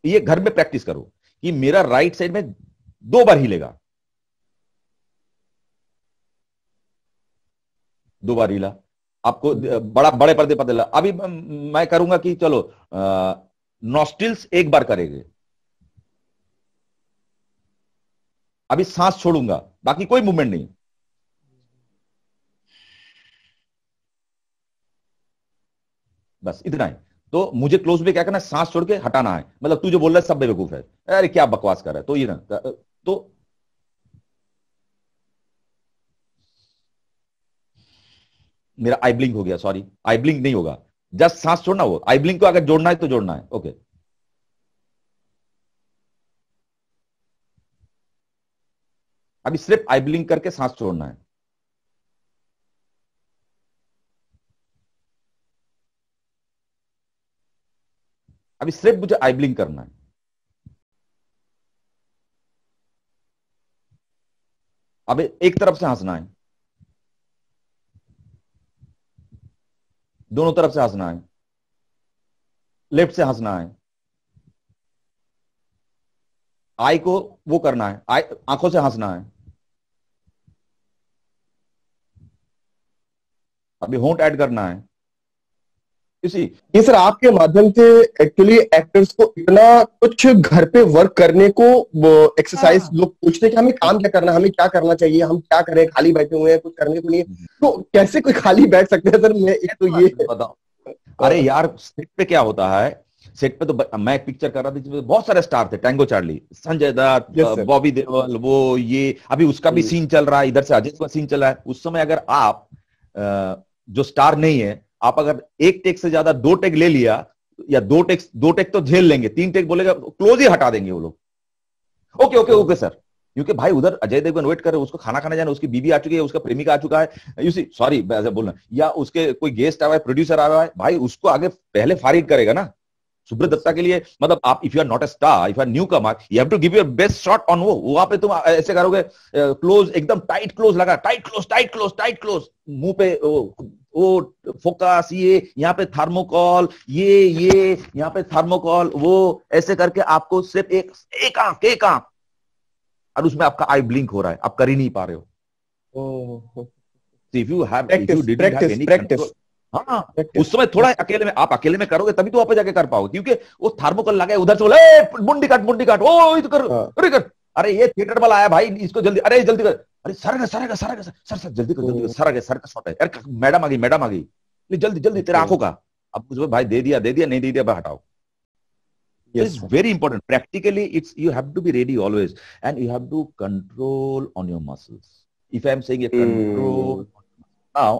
ये घर में प्रैक्टिस करो कि मेरा राइट साइड में 2 बार हिलेगा, 2 बार हिला. आपको बड़े पर्दे पर दिला. अभी मैं करूंगा कि चलो नॉस्ट्रिल्स 1 बार करेंगे. अभी सांस छोड़ूंगा, बाकी कोई मूवमेंट नहीं. बस इतना ही। तो मुझे क्लोज में क्या करना है, सांस छोड़ के हटाना है। मतलब तू जो बोल रहा है सब बेवकूफ है, अरे क्या बकवास कर रहा है, तो ये ना तो मेरा आई ब्लिंक हो गया, सॉरी आई ब्लिंक नहीं होगा, जस्ट सांस छोड़ना। वो आई ब्लिंक को अगर जोड़ना है तो जोड़ना है। ओके, अभी सिर्फ आई ब्लिंक करके सांस छोड़ना है। अभी सिर्फ मुझे आई ब्लिंक करना है। अब एक तरफ से हंसना है, दोनों तरफ से हंसना है, लेफ्ट से हंसना है, आई को वो करना है, आई आंखों से हंसना है। अभी होंठ ऐड करना है, इसी। ये सर आपके माध्यम से एक्चुअली एक्टर्स को इतना कुछ घर पे वर्क करने को, वो एक्सरसाइज लोग पूछते हैं कि हमें काम क्या करना है, हमें क्या करना चाहिए, हम क्या करें, खाली बैठे हुए हैं, कुछ करने को नहीं है, तो कैसे कोई खाली बैठ सकते हैं सर? मैं एक तो ये बताओ, अरे यार सेट पे क्या होता है, सेट पे तो मैं एक पिक्चर कर रहा था जिसमें बहुत सारे स्टार थे, Tango Charlie, Sanjay Dutt, yes sir. Bobby Deol, वो ये अभी उसका भी सीन चल रहा है, इधर से अजय का सीन चल रहा है। उस समय अगर आप जो स्टार नहीं है, आप अगर एक टेक से ज्यादा दो टेक ले लिया, या दो टेक तो झेल लेंगे, तीन टेक बोलेगा क्लोज ही हटा देंगे वो लोग। ओके ओके ओके सर, क्योंकि भाई उधर अजय देवगन वेट कर रहे, उसको खाना खाने जाना, उसकी बीवी आ चुकी है, उसका प्रेमिका आ चुका है, यू सी, सॉरी ऐसा बोलना, या उसके कोई गेस्ट आया है, प्रोड्यूसर आया है, भाई उसको आगे पहले फारिग करेगा ना। सुब्रत दत्ता के लिए मतलब आप, if you are not a star, if you are newcomer, you have to give your best shot on वो। वहां पे तुम ऐसे करोगे, क्लोज एकदम टाइट क्लोज लगा, tight close tight close tight close, मुंह पे वो फोकस, ये यहाँ पे थर्मोकॉल, ये यहाँ पे थर्मोकॉल, वो ऐसे करके आपको सिर्फ एक आंख और उसमें आपका आई ब्लिंक हो रहा है, आप कर ही नहीं पा रहे हो। If you have, if you didn't have any control, हाँ उस समय थोड़ा अकेले में, आप अकेले में करोगे तभी तो वहां पे जाके कर पाओगे, क्योंकि वो थर्मोकॉल लगा है, उधर से बोले मुंडी काट, ओ ये तो कर, अरे कर, अरे ये थिएटर वाला आया भाई, इसको जल्दी, अरे जल्दी कर, अरे सर जल्दी कर, सर का शॉट है, अरे मैडम आ गई, जल्दी तेरे आंखों का। अब मुझे भाई दे दिया नहीं दे दिया, हटाओ। Yes, it's very important. Practically, you have to be ready always, and you have to control on your muscles. If I am saying a control, now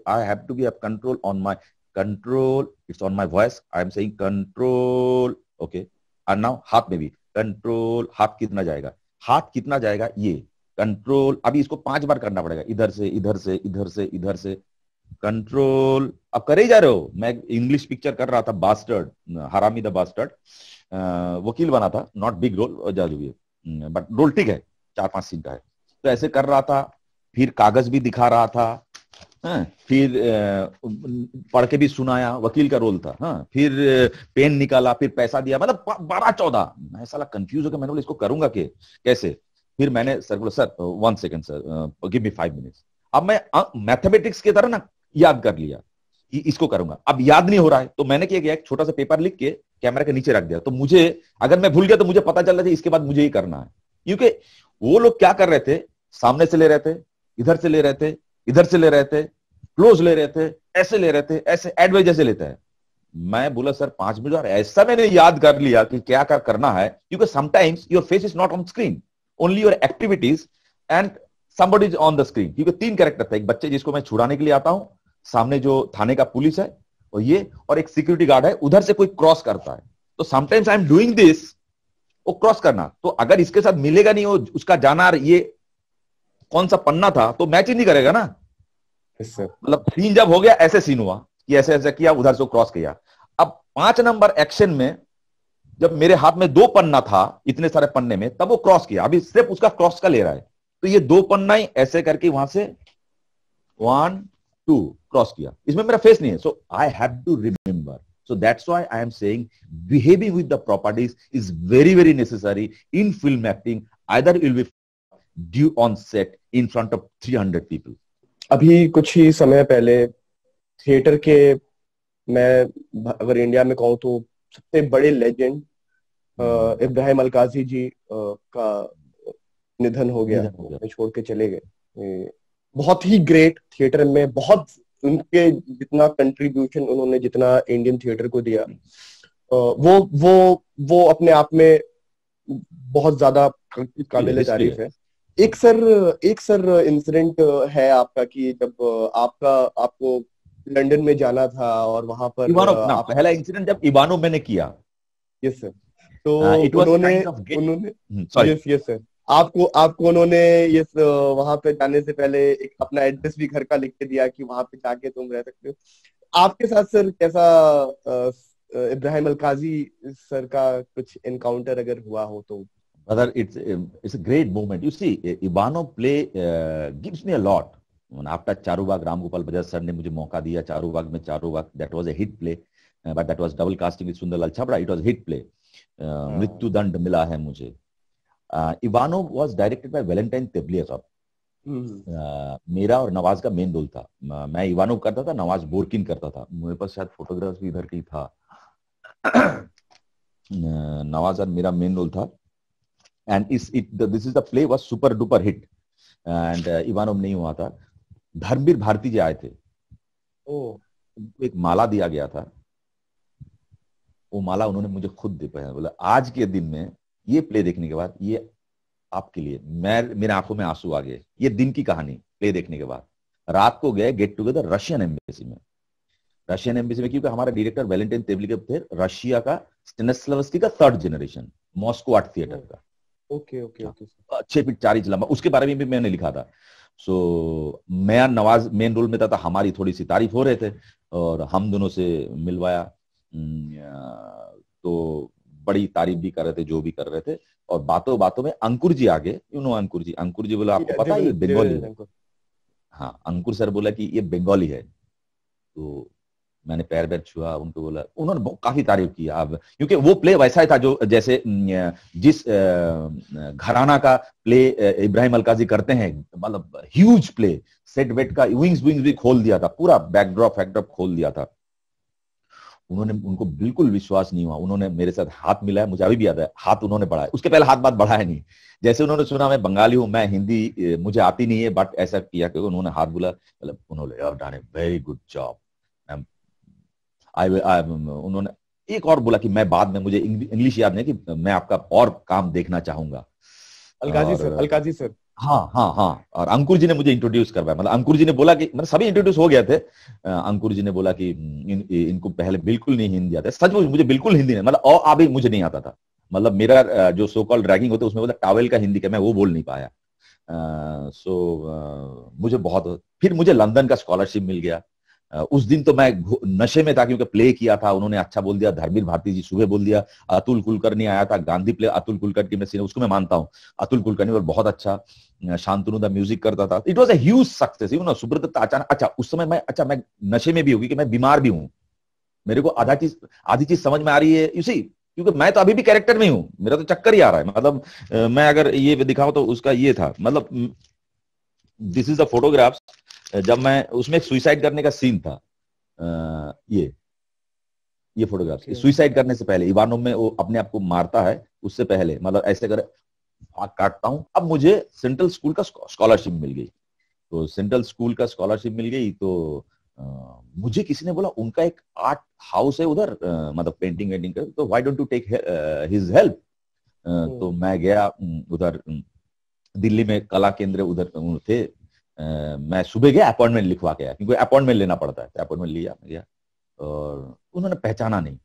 I have to be a control on my control. It's on my voice. I am saying control. Okay. And now हाथ में भी control. हाथ कितना जाएगा ये control. अभी इसको 5 बार करना पड़ेगा, इधर से कंट्रोल। अब करे ही जा रहे हो। मैं इंग्लिश पिक्चर कर रहा था, बास्टर्ड, हरामी द बास्टर्ड, वकील बना था, नॉट बिग रोल, जादू भी है, बट रोल ठीक है, 4-5 सीन का है। तो ऐसे कर रहा था, फिर कागज भी दिखा रहा था, फिर पढ़ के भी सुनाया, वकील का रोल था, फिर पेन निकाला, फिर पैसा दिया, मतलब 12-14। मैं साला कंफ्यूज हो गया, मैंने बोला इसको करूंगा कैसे। फिर मैंने सर बोला, sir 1 second sir, give me 5 minutes. अब मैं मैथमेटिक्स की तरह ना याद कर लिया, इसको करूंगा। अब याद नहीं हो रहा है, तो मैंने क्या किया, एक छोटा सा पेपर लिख के कैमरा के नीचे रख दिया, तो मुझे, अगर मैं भूल गया तो मुझे पता चल रहा था इसके बाद मुझे ही करना है। क्योंकि वो लोग क्या कर रहे थे, सामने से ले रहे थे, इधर से ले रहे थे, इधर से ले रहे थे, क्लोज ले रहे थे, ऐसे ले रहे थे, ऐसे एडवाइस जैसे लेते हैं। मैं बोला सर 5 मिनट, और ऐसा मैंने याद कर लिया कि क्या करना है, क्योंकि sometimes your face is not on screen, only your activities and somebody is on the screen। क्योंकि 3 कैरेक्टर था, एक बच्चे जिसको मैं छुड़ाने के लिए आता हूं, सामने जो थाने का पुलिस है, और एक सिक्योरिटी गार्ड है, उधर से कोई क्रॉस करता है। तो sometimes I am doing this, वो क्रॉस करना, तो अगर इसके साथ मिलेगा नहीं, वो उसका जाना, ये कौन सा पन्ना था, तो मैच ही नहीं करेगा ना। मतलब सीन जब हो गया, ऐसे सीन हुआ कि ऐसे ऐसे किया, उधर से क्रॉस किया। अब 5 नंबर एक्शन में जब मेरे हाथ में 2 पन्ना था, इतने सारे पन्ने में, तब वो क्रॉस किया। अभी सिर्फ उसका क्रॉस का ले रहा है, तो ये 2 पन्ना ही ऐसे करके वहां से 1 2 क्रॉस किया। इसमें मेरा फेस नहीं है, so I have to remember. So that's why I am saying behaving with the properties is very, very necessary in film acting. Either it will be due on set in front of 300 people. अभी कुछ ही समय पहले theatre के, मैं अगर India में कहूँ तो सबसे बड़े लेजेंड इब्राहिम अलकाजी जी का निधन हो गया, छोड़ के चले गए। बहुत ही ग्रेट, थिएटर में बहुत उनके जितना कंट्रीब्यूशन उन्होंने जितना इंडियन थिएटर को दिया, वो अपने आप में बहुत ज्यादा काबिल तारीफ है। एक सर इंसिडेंट है आपका कि जब आपको लंदन में जाना था और वहां पर पहला इंसिडेंट जब इवानो मैंने किया। Yes sir. तो उन्होंने यस सर, आपको उन्होंने वहां पे जाने से पहले एक अपना एड्रेस भी घर का लिख के दिया कि वहां पे जाके तुम रह सकते हो। आपके साथ सर कैसा इब्राहिम अलकाजी सर का कुछ एनकाउंटर अगर हुआ हो तो? Brother, it's a great moment. You see, Ivano play gives me a lot. After Charubag, Ram Gopal Bajaj sir ने मुझे मौका दिया चारूबाग में, चारूबाग that was a hit play, but that was double casting with Sundarlal Chhabra. It was a hit play. मृत्यु दंड मिला है मुझे। Ivano was directed by Valentine Teblier साहब। मेरा और नवाज का मेन रोल था। मैं इवानो करता था, नवाज बोरकिन करता था। मेरे पास शायद फोटोग्राफ भी इधर की था। नवाज और मेरा मेन रोल था। And this is the play was super duper hit and इवानो नहीं हुआ था। धर्मवीर भारती जी आए थे। एक माला दिया गया था, वो माला उन्होंने मुझे खुद दे पाया। बोला आज के दिन में ये प्ले देखने के बाद ये आपके लिए। मेरे आंखों में आंसू आ गए। ये दिन की कहानी प्ले देखने के बाद। रात को गए गेट टुगेदर रशियन एम्बेसी में, क्योंकि हमारा डायरेक्टर वैलेंटाइन तेवलिकेव थे, रशिया का स्टेनिस्लावस्की का 3rd generation, Moscow art theatre का। ओके 6 फीट 4 इंच लंबा। उसके बारे में भी मैंने लिखा था। मैं नवाज मेन रोल में था, हमारी थोड़ी सी तारीफ हो रहे थे और हम दोनों से मिलवाया तो बड़ी तारीफ भी कर रहे थे, जो भी कर रहे थे। और बातों बातों में अंकुर जी आगे, अंकुर जी बोला आपको पता है ये बंगाली है? हाँ, अंकुर सर बोला कि ये बंगाली है। तो मैंने पैर छुआ, उनको बोला, उन्होंने काफी तारीफ की। अब क्योंकि वो प्ले वैसा ही था जो जैसे जिस घराना का प्ले इब्राहिम अलकाजी करते हैं, मतलब ह्यूज प्ले, सेट वेट का विंग्स भी खोल दिया था, पूरा बैकड्रॉप खोल दिया था। उनको बिल्कुल विश्वास नहीं हुआ। उन्होंने मेरे साथ हाथ मिलाया, मुझे अभी भी याद है, हाथ उन्होंने बढ़ाया। उसके पहले हाथ बात बढ़ाया नहीं। जैसे उन्होंने सुना मैं बंगाली हूं, मैं हिंदी मुझे आती नहीं है, बट ऐसा किया कि उन्होंने हाथ बुला, मतलब उन्होंने वेरी गुड जॉब। उन्होंने एक और बोला कि मैं बाद में, मुझे इंग्लिश याद नहीं, कि मैं आपका और काम देखना चाहूंगा। अलकाजी सर हाँ। और अंकुर जी ने मुझे इंट्रोड्यूस करवाया। मतलब अंकुर जी ने बोला कि, मतलब सभी इंट्रोड्यूस हो गए थे। अंकुर जी ने बोला कि इनको पहले बिल्कुल नहीं हिंदी आता है। सच मुझे बिल्कुल हिंदी नहीं, मतलब अभी मुझे नहीं आता था। मतलब मेरा जो सो कॉल्ड रैगिंग होता है उसमें बोला टावेल का हिंदी का, मैं वो बोल नहीं पाया। मुझे बहुत, फिर मुझे लंदन का स्कॉलरशिप मिल गया। उस दिन तो मैं नशे में था क्योंकि प्ले किया था, उन्होंने अच्छा बोल दिया। धर्मवीर भारती जी सुबह बोल दिया। अतुल कुलकर्णी आया था, गांधी प्ले अतुल कुलकर्णी, उसको मैं मानता हूँ। अतुल कुलकर्णी और बहुत अच्छा, शांतनु दा म्यूजिक करता था। It was a huge success. Subrata अचानक, अच्छा उस समय मैं नशे में भी होगी कि मैं बीमार भी हूँ। मेरे को आधी चीज समझ में आ रही है, यू सी, क्योंकि मैं तो अभी भी कैरेक्टर में हूँ, मेरा तो चक्कर ही आ रहा है। मतलब मैं अगर ये दिखाऊं तो उसका ये था, मतलब दिस इज द फोटोग्राफ्स जब मैं उसमें सुइसाइड करने का सीन था। ये फोटोग्राफ्स सुइसाइड करने से पहले, इवानो में वो अपने आप को मारता है, उससे पहले मतलब ऐसे कर काटता हूं। अब मुझे सेंट्रल स्कूल का स्कॉलरशिप मिल गई। तो सेंट्रल स्कूल का स्कॉलरशिप मिल गई तो मुझे किसी ने बोला उनका एक आर्ट हाउस है उधर, मतलब पेंटिंग वेंटिंग कर, तो why don't you take his help. तो मैं गया उधर, दिल्ली में कला केंद्र उधर थे। मैं सुबह गया, अपॉइंटमेंट लिखवा के आया, क्योंकि अपॉइंटमेंट लेना पड़ता है। अपॉइंटमेंट लिया, मैं गया और उन्होंने पहचाना नहीं।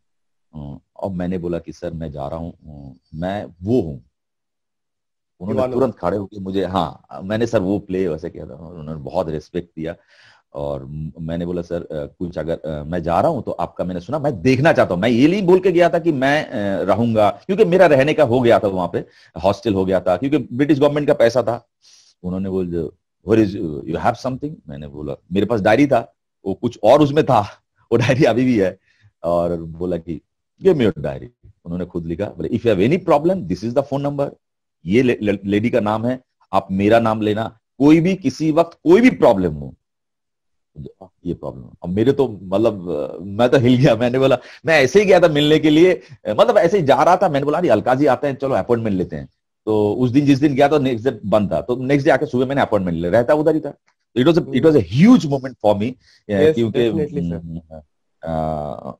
और मैंने बोला कि सर मैं जा रहा हूँ, मैं वो हूँ। उन्होंने तुरंत खड़े होकर मुझे, हाँ मैंने सर वो प्ले वैसे किया था। उन्होंने बहुत रिस्पेक्ट दिया। और मैंने बोला सर कुछ अगर मैं जा रहा हूं तो आपका मैंने सुना, मैं देखना चाहता हूं। मैं ये नहीं बोल के गया था कि मैं रहूंगा, क्योंकि मेरा रहने का हो गया था, वहां पे हॉस्टल हो गया था, क्योंकि ब्रिटिश गवर्नमेंट का पैसा था। उन्होंने बोल where is you have something. मैंने बोला मेरे पास डायरी था, वो कुछ और उसमें था, वो डायरी अभी भी है। और बोला कि गिव मी योर डायरी। उन्होंने खुद लिखा, बोले if you have any problem this is the phone number, ये लेडी का नाम है, आप मेरा नाम लेना, कोई भी किसी वक्त कोई भी प्रॉब्लम हो। ये प्रॉब्लम, अब मेरे तो मतलब मैं तो हिल गया। मैंने बोला, मैं ऐसे ही गया था मिलने के लिए, मतलब ऐसे ही जा रहा था। मैंने बोला अरे अलकाजी आते हैं, चलो अपॉइंटमेंट लेते हैं। तो उस दिन जिस दिन गया तो नेक्स्ट डे बंद था, तो नेक्स्ट डे आके सुबह मैंने अपॉइंटमेंट ले, रहता उधर ही था। It was a huge moment for me, yes क्योंकि डेफिनेटली सर।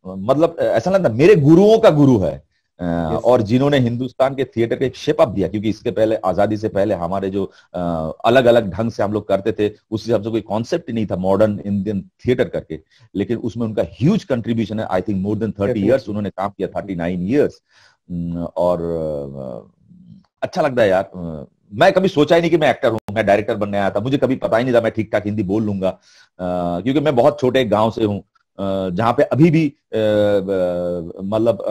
मतलब ऐसा लगता मेरे गुरुओं का गुरु है, यस और सर। जिन्होंने हिंदुस्तान के थिएटर को एक शेप अप दिया, क्योंकि इसके पहले, आजादी से पहले हमारे जो अलग अलग ढंग से हम लोग करते थे, उस हिसाब से कोई कॉन्सेप्ट ही नहीं था मॉडर्न इंडियन थिएटर करके, लेकिन उसमें उनका ह्यूज कंट्रीब्यूशन है। I think more than 30 years definitely. उन्होंने काम किया, 39 ईयर्स। और अच्छा लगता है यार। मैं कभी सोचा ही नहीं कि मैं एक्टर हूँ, मैं डायरेक्टर बनने आया था, मुझे कभी पता ही नहीं था मैं ठीक ठाक हिंदी बोल लूंगा, क्योंकि मैं बहुत छोटे गांव से हूँ, जहाँ पे अभी भी मतलब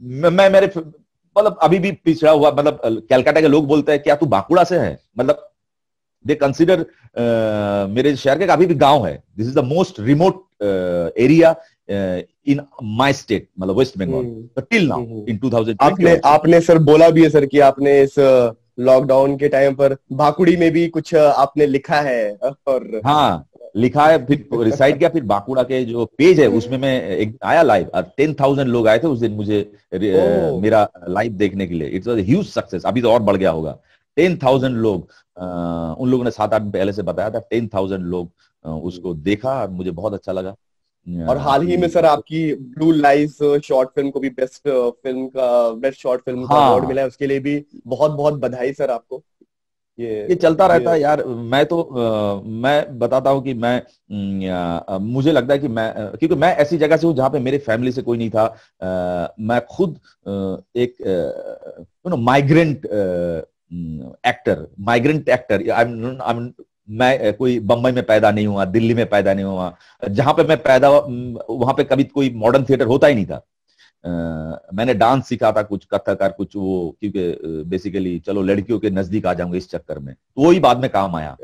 मैं मेरे मतलब अभी भी पिछड़ा हुआ, मतलब कलकत्ता के लोग बोलते हैं क्या तू बांकुड़ा से है, मतलब दे कंसिडर मेरे शहर के अभी भी गांव है, this is the most remote area in my state, मतलब West Bengal, till now in 2020 आपने ऑल्सो। आपने सर बोला भी है सर कि आपने इस लॉकडाउन के टाइम पर भाकुड़ी में भी कुछ आपने लिखा है और हाँ, लिखा है, फिर रिसाइट किया, फिर बांकुड़ा के जो पेज है उसमें मैं एक दिन आया लाइव, और 10,000 लोग आए थे उस दिन मुझे ओ मेरा लाइव देखने के लिए। इट्स वाज ह्यूज सक्सेस, अभी तो और बढ़ गया होगा। 10,000 लोग, उन लोगों ने 7-8 दिन पहले से बताया था, 10,000 लोग उसको देखा, और मुझे बहुत अच्छा लगा और हाल ही में कि सर आपकी ब्लू लाइज शॉर्ट फिल्म को भी बेस्ट शॉर्ट फिल्म का अवार्ड हाँ, मिला है, उसके लिए भी बहुत बहुत बधाई सर आपको। ये चलता रहता ये है यार। मैं तो मैं बताता हूँ कि मैं मुझे लगता है कि मैं क्योंकि मैं ऐसी जगह से हूँ जहाँ पे मेरे फैमिली से कोई नहीं था, मैं खुद एक माइग्रेंट एक्टर। मैं कोई बम्बई में पैदा नहीं हुआ, दिल्ली में पैदा नहीं हुआ, जहां पे मैं पैदा हुआ वहां पे कभी कोई मॉडर्न थिएटर होता ही नहीं था। मैंने डांस सीखा था, कुछ कथक और कुछ वो, क्योंकि बेसिकली चलो लड़कियों के नजदीक आ जाऊंगा इस चक्कर में, तो वो ही बाद में काम आया।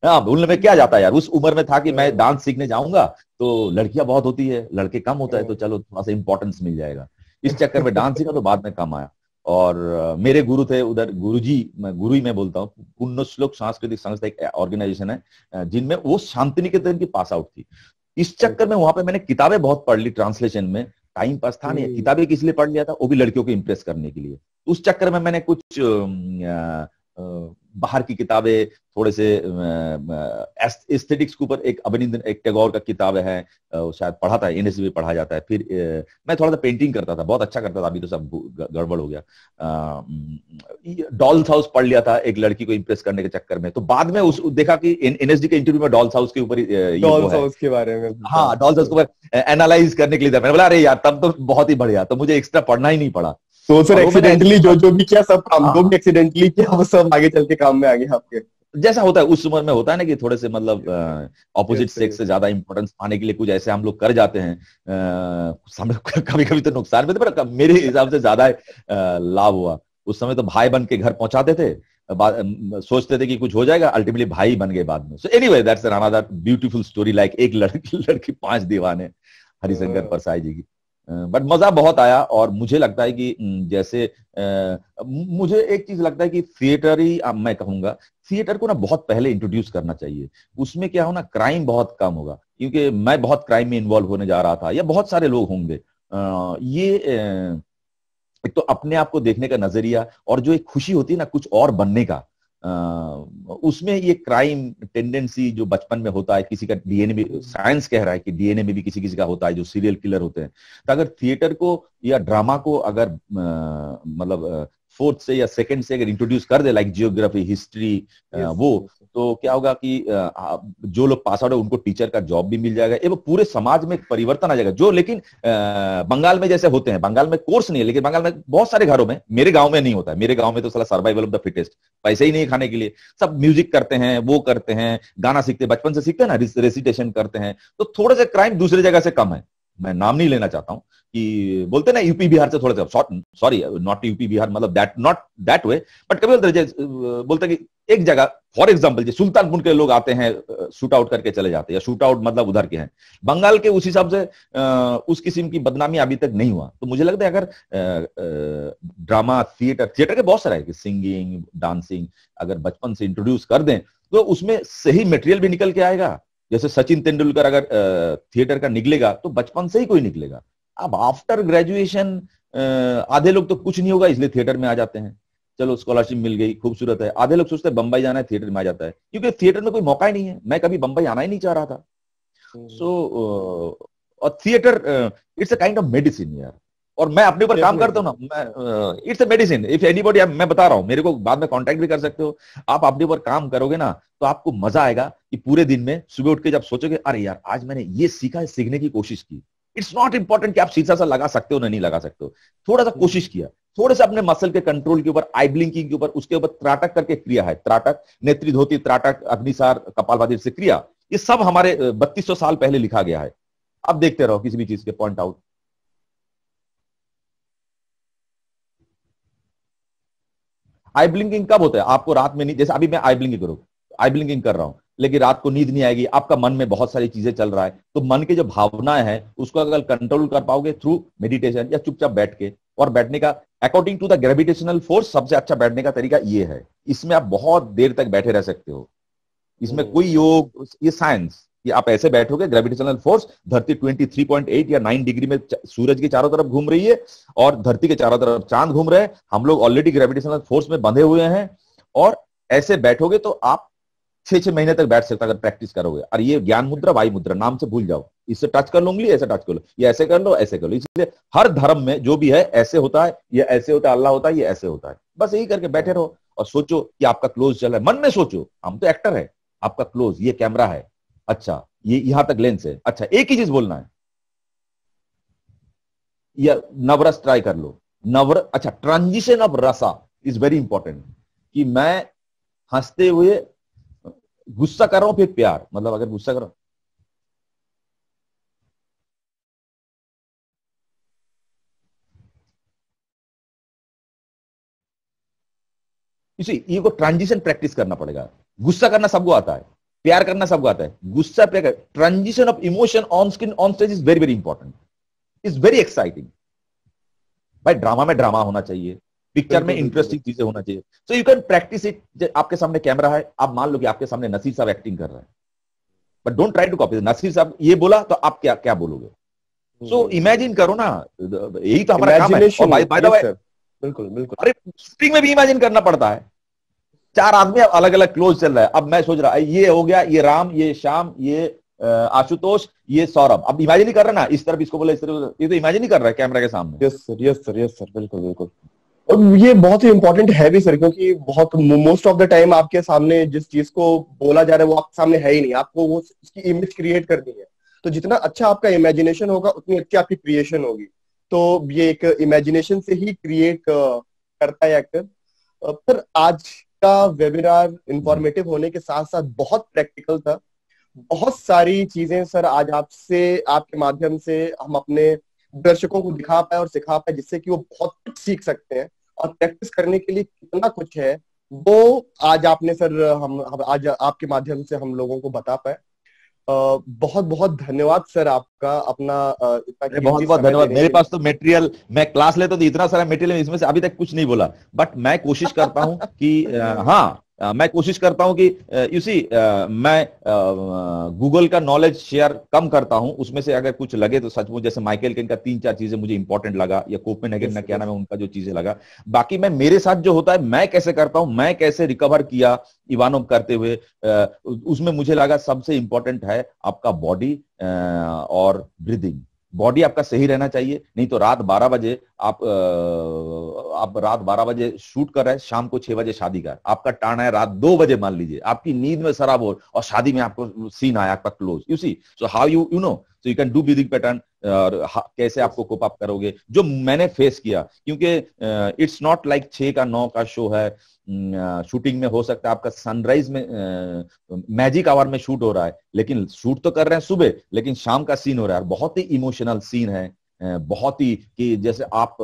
हाँ, भूलने में क्या जाता है यार, उस उम्र में था कि मैं डांस सीखने जाऊंगा तो लड़कियां बहुत होती है, लड़के कम होता है, तो चलो थोड़ा सा इंपॉर्टेंस मिल जाएगा, इस चक्कर में डांस सीखा, तो बाद में काम आया। और मेरे गुरु थे उधर, गुरुजी, मैं गुरु ही मैं बोलता हूँ, पुण्य श्लोक सांस्कृतिक संस्था एक ऑर्गेनाइजेशन है, जिनमें वो शांति निकेतन की पास आउट थी। इस चक्कर में वहां पे मैंने किताबें बहुत पढ़ ली ट्रांसलेशन में, टाइम पास था नहीं, किताबें किस लिए पढ़ लिया था, वो भी लड़कियों को इंप्रेस करने के लिए। उस चक्कर में मैंने कुछ बाहर की किताबें, थोड़े से एस्थेटिक्स के ऊपर, एक अभिनंदन, एक टैगोर का किताब है, शायद पढ़ा था, एनएसबी में पढ़ा जाता है। फिर मैं थोड़ा सा पेंटिंग करता था, बहुत अच्छा करता था, अभी तो सब गड़बड़ हो गया। डॉल्स हाउस पढ़ लिया था एक लड़की को इंप्रेस करने के चक्कर में, तो बाद में उस देखा कि एनएसडी के इंटरव्यू में डॉल्स हाउस के ऊपर ये वो डॉल्स है। हाउस के बारे में हाँ, डॉल्स हाउस को एनालाइज करने के लिए था, मैंने बोला अरे यार तब तो बहुत ही बढ़िया, तो मुझे एक्स्ट्रा पढ़ना ही नहीं पड़ा। तो सर और वो मैंने एक्सीडेंटली जो जो भी किया सब काम, जो हाँ, भी एक्सीडेंटली किया वो सब आगे चल के काम में आ गया आपके। जैसा होता है उस उम्र में, होता है ना कि थोड़े से मतलब ऑपोजिट यस सर सेक्स से ज्यादा इंपॉर्टेंस पाने के लिए कुछ ऐसे हम लोग कर जाते हैं, कभी कभी तो नुकसान भी थे, पर मेरे हिसाब से ज्यादा लाभ हुआ। उस समय तो भाई बन के घर पहुंचाते थे, सोचते थे कि कुछ हो जाएगा, अल्टीमेटली भाई बन गए बाद में। So anyway that's another beautiful story, like एक लड़की लड़की 5 दीवाने, हरिशंकर परसाई जी की। बट मजा बहुत आया, और मुझे लगता है कि जैसे मुझे एक चीज लगता है कि थिएटर ही, मैं कहूंगा थिएटर को ना बहुत पहले इंट्रोड्यूस करना चाहिए। उसमें क्या हो ना, क्राइम बहुत कम होगा, क्योंकि मैं बहुत क्राइम में इन्वॉल्व होने जा रहा था, या बहुत सारे लोग होंगे। एक तो अपने आप को देखने का नजरिया, और जो एक खुशी होती है ना कुछ और बनने का, उसमें ये क्राइम टेंडेंसी जो बचपन में होता है, किसी का डीएनए में, साइंस कह रहा है कि डीएनए में भी किसी किसी का होता है, जो सीरियल किलर होते हैं। तो अगर थिएटर को या ड्रामा को अगर मतलब फोर्थ से या सेकंड से अगर इंट्रोड्यूस कर दे, लाइक जियोग्राफी, हिस्ट्री, वो, तो क्या होगा कि जो लोग पास आउट है उनको टीचर का जॉब भी मिल जाएगा, एवं पूरे समाज में एक परिवर्तन आ जाएगा। जो लेकिन बंगाल में जैसे होते हैं, बंगाल में कोर्स नहीं है, लेकिन बंगाल में बहुत सारे घरों में, मेरे गांव में नहीं होता है, मेरे गांव में तो साला सर्वाइवल ऑफ द फिटेस्ट, पैसे ही नहीं खाने के लिए, सब म्यूजिक करते हैं, वो करते हैं, गाना सीखते हैं, बचपन से सीखते हैं ना, रेसिटेशन करते हैं, तो थोड़ा सा क्राइम दूसरी जगह से कम है। मैं नाम नहीं लेना चाहता हूँ, कि बोलते ना यूपी बिहार से थोड़ा सा, सॉरी नॉट यूपी बिहार, मतलब that not that way, but कभी बोलते कि एक जगह, फॉर एग्जाम्पल जो सुल्तानपुर के लोग आते हैं, शूट आउट करके चले जाते हैं, या शूट आउट मतलब उधर के हैं, बंगाल के उस हिसाब से उस किस्म की बदनामी अभी तक नहीं हुआ। तो मुझे लगता है अगर ड्रामा, थिएटर के बहुत सारा है कि सिंगिंग, डांसिंग अगर बचपन से इंट्रोड्यूस कर दें, तो उसमें सही मटेरियल भी निकल के आएगा। जैसे सचिन तेंदुलकर अगर थिएटर का निकलेगा, तो बचपन से ही कोई निकलेगा। अब आफ्टर ग्रेजुएशन आधे लोग तो कुछ नहीं होगा इसलिए थिएटर में आ जाते हैं। चलो स्कॉलरशिप मिल गई, खूबसूरत है। आधे लोग सोचते हैं बंबई जाना है, थिएटर में आ जाता है, क्योंकि थिएटर में कोई मौका ही नहीं है। मैं कभी बंबई आना ही नहीं चाह रहा था। सो और theatre it's a kind of medicine यार। और मैं अपने ऊपर काम करता हूँ ना, मैं it's a medicine. If anybody, मैं बता रहा हूँ, मेरे को बाद में कांटेक्ट भी कर सकते हो। आप अपने ऊपर काम करोगे ना तो आपको मजा आएगा कि पूरे दिन में सुबह उठ के जब सोचोगे अरे यार आज मैंने ये सीखा है, सीखने की कोशिश की। इट्स नॉट इंपॉर्टेंट कि आप शीशा सा लगा सकते हो ना नहीं लगा सकते हो, थोड़ा सा कोशिश किया, थोड़े से अपने मसल के कंट्रोल के ऊपर, आई ब्लिंकिंग के ऊपर, उसके ऊपर त्राटक करके क्रिया है, त्राटक, नेत्री धोती, त्राटक, अग्निसार, कपालभाति से क्रिया, ये सब हमारे 3200 साल पहले लिखा गया है। अब देखते रहो किसी भी चीज के पॉइंट आउट। आई ब्लिंकिंग कब होता है? आपको रात में नहीं, जैसे अभी मैं आई ब्लिंकिंग करूं, आई ब्लिंकिंग कर रहा हूं, लेकिन रात को नींद नहीं आएगी, आपका मन में बहुत सारी चीजें चल रहा है, तो मन की जो भावनाएं हैं उसको अगर कंट्रोल कर पाओगे थ्रू मेडिटेशन या चुपचाप बैठ के, और बैठने का according to the gravitational force सबसे अच्छा बैठने का तरीका ये है। इसमें आप बहुत देर तक बैठे रह सकते हो, इसमें कोई योग, ये साइंस, कि आप ऐसे बैठोगे, ग्रेविटेशनल फोर्स, धरती 23.8 या 9 डिग्री में सूरज के चारों तरफ घूम रही है और धरती के चारों तरफ चांद घूम रहे हैं, हम लोग ऑलरेडी ग्रेविटेशनल फोर्स में बंधे हुए हैं, और ऐसे बैठोगे तो आप 6 महीने तक बैठ सकते अगर प्रैक्टिस करोगे। और ये ज्ञान मुद्रा, वायु मुद्रा, नाम से भूल जाओ, इससे टच कर लो उंगली, ऐसे टच कर लो, ये ऐसे कर लो, ऐसे कर लो। इसलिए हर धर्म में जो भी है ऐसे होता है, ये ऐसे होता है, अल्लाह होता है, ये ऐसे होता है। बस यही करके बैठे रहो और सोचो कि आपका क्लोज चल रहा है, मन में सोचो, हम तो एक्टर है, आपका क्लोज, ये कैमरा है, अच्छा ये यहां तक लेंस है, अच्छा एक ही चीज बोलना है, या नवरस ट्राई कर लो, अच्छा ट्रांजिशन ऑफ रसा इज वेरी इंपॉर्टेंट, कि मैं हंसते हुए गुस्सा कर रहा हूं फिर प्यार, मतलब अगर गुस्सा कर रहा हूं, इसी ये को ट्रांजिशन प्रैक्टिस करना पड़ेगा। गुस्सा करना सबको आता है, प्यार करना सबको आता है, गुस्सा प्यार, transition of emotion on screen on stage is very very important, is very exciting. भाई ड्रामा में ड्रामा होना चाहिए, पिक्चर में इंटरेस्टिंग चीजें होना चाहिए, सो यू कैन प्रैक्टिस इट। आपके सामने कैमरा है, आप मान लो कि आपके सामने नसीर साहब एक्टिंग कर रहे हैं, but don't try to copy. Naseer साहब ये बोला तो आप क्या क्या बोलोगे? सो इमेजिन करो ना, यही तो हमारा काम है। और बाय द वे, बिल्कुल बिल्कुल, अरे शूटिंग में भी इमेजिन करना पड़ता है। 4 आदमी अलग अलग क्लोज चल रहा है, अब मैं सोच रहा ये हो गया, ये राम, ये श्याम, ये आशुतोष, ये सौरभ, अब इमेजिन ही कर रहा है ना, इस तरफ इसको बोला, इस तरफ, ये तो इमेजिन ही कर रहा है कैमरा के सामने। Yes sir, yes sir, yes sir, बिल्कुल बिल्कुल। और ये बहुत ही इंपॉर्टेंट है भी सर, क्योंकि बहुत मोस्ट ऑफ द टाइम आपके सामने जिस चीज को बोला जा रहा है वो आपके सामने है ही नहीं, आपको वो उसकी इमेज क्रिएट करनी है। तो जितना अच्छा आपका इमेजिनेशन होगा उतनी अच्छी आपकी क्रिएशन होगी। तो ये एक इमेजिनेशन से ही क्रिएट करता है एक्टर। पर आज का वेबिनार इंफॉर्मेटिव होने के साथ साथ बहुत प्रैक्टिकल था। बहुत सारी चीजें सर आज आपसे, आपके माध्यम से हम अपने दर्शकों को दिखा पाए और सिखा पाए, जिससे कि वो बहुत कुछ सीख सकते हैं और प्रैक्टिस करने के लिए कितना कुछ है वो आज आपने सर हम आज आपके माध्यम से हम लोगों को बता पाए। बहुत बहुत धन्यवाद सर आपका, अपना इतना बहुत बहुत धन्यवाद। मेरे पास तो मटेरियल, मैं क्लास लेता तो इतना सारा मटेरियल, इसमें से अभी तक कुछ नहीं बोला, बट मैं कोशिश करता हूं कि हाँ, मैं कोशिश करता हूं कि मैं गूगल का नॉलेज शेयर कम करता हूं, उसमें से अगर कुछ लगे तो सचमुच, जैसे माइकल केन का 3-4 चीजें मुझे इंपॉर्टेंट लगा, या कोपेनहेगन ना क्या नाम है उनका जो चीजें लगा। बाकी मैं मेरे साथ जो होता है मैं कैसे करता हूं, मैं कैसे रिकवर किया इवानोव करते हुए, उसमें मुझे लगा सबसे इंपॉर्टेंट है आपका बॉडी और ब्रीदिंग। बॉडी आपका सही रहना चाहिए, नहीं तो रात 12 बजे आप रात 12 बजे शूट कर रहे हैं, शाम को 6 बजे शादी का, आपका टाइम है रात 2 बजे, मान लीजिए आपकी नींद में शराब हो और शादी में आपको सीन आया आपका close, you see, so how you know, so you can do breathing pattern, और कैसे आपको कोप अप करोगे, जो मैंने फेस किया, क्योंकि इट्स नॉट लाइक 6 का 9 का शो है, शूटिंग में हो सकता है आपका सनराइज में मैजिक आवर में शूट हो रहा है, लेकिन शूट तो कर रहे हैं सुबह, लेकिन शाम का सीन हो रहा है, बहुत ही इमोशनल सीन है, बहुत ही, कि जैसे आप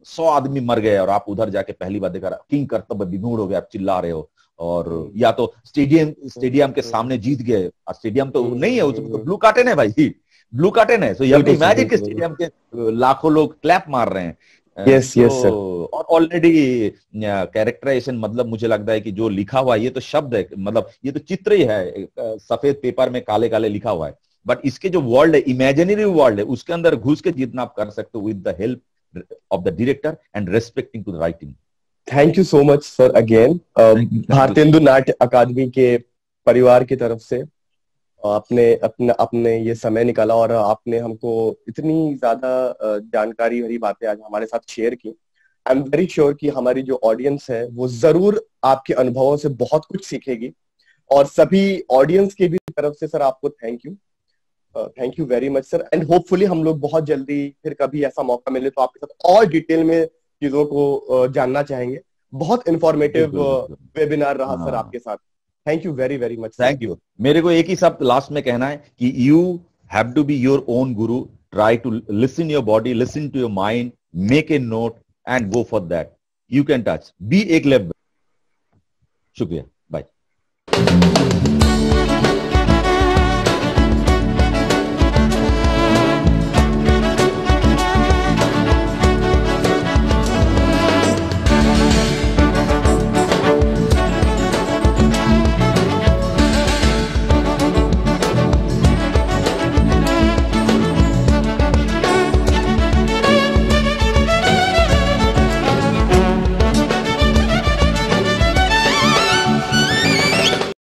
100 आदमी मर गए और आप उधर जाके पहली बार देखा किंग कर्तव्य विमूढ़ हो गया, आप चिल्ला रहे हो, और या तो स्टेडियम के सामने जीत गए, स्टेडियम तो नहीं है, उसमें तो ब्लू कार्टन है भाई, ब्लू कार्टन है, so you have to imagine कि स्टेडियम के लाखों लोग क्लैप मार रहे हैं। Yes yes sir. और ऑलरेडी कैरेक्टराइजेशन, मतलब मुझे लगता है कि जो लिखा हुआ है ये तो शब्द है, मतलब ये तो चित्र ही है, सफेद पेपर में काले काले लिखा हुआ है, बट इसके जो वर्ल्ड है, इमेजिनरी वर्ल्ड है, उसके अंदर घुस के जितना आप कर सकते हो with the help of the director and respecting to the writing. Thank you so much sir again. Bhartendu Natya Akademi के परिवार की तरफ से आपने अपने अपने ये समय निकाला और आपने हमको इतनी ज्यादा जानकारी भरी बातें आज हमारे साथ शेयर की। आई एम वेरी श्योर कि हमारी जो ऑडियंस है वो जरूर आपके अनुभवों से बहुत कुछ सीखेगी। और सभी ऑडियंस की भी तरफ से सर आपको thank you very much sir. And hopefully हम लोग बहुत जल्दी फिर कभी ऐसा मौका मिले तो आपके साथ और डिटेल में चीजों को जानना चाहेंगे। बहुत इंफॉर्मेटिव वेबिनार रहा सर आपके साथ। Thank you very very much sir. Thank you. मेरे को एक ही शब्द लास्ट में कहना है कि you have to be your own guru. Try to listen your body, listen to your mind, make a note and go for that. You can touch, be एक level. शुक्रिया, बाय।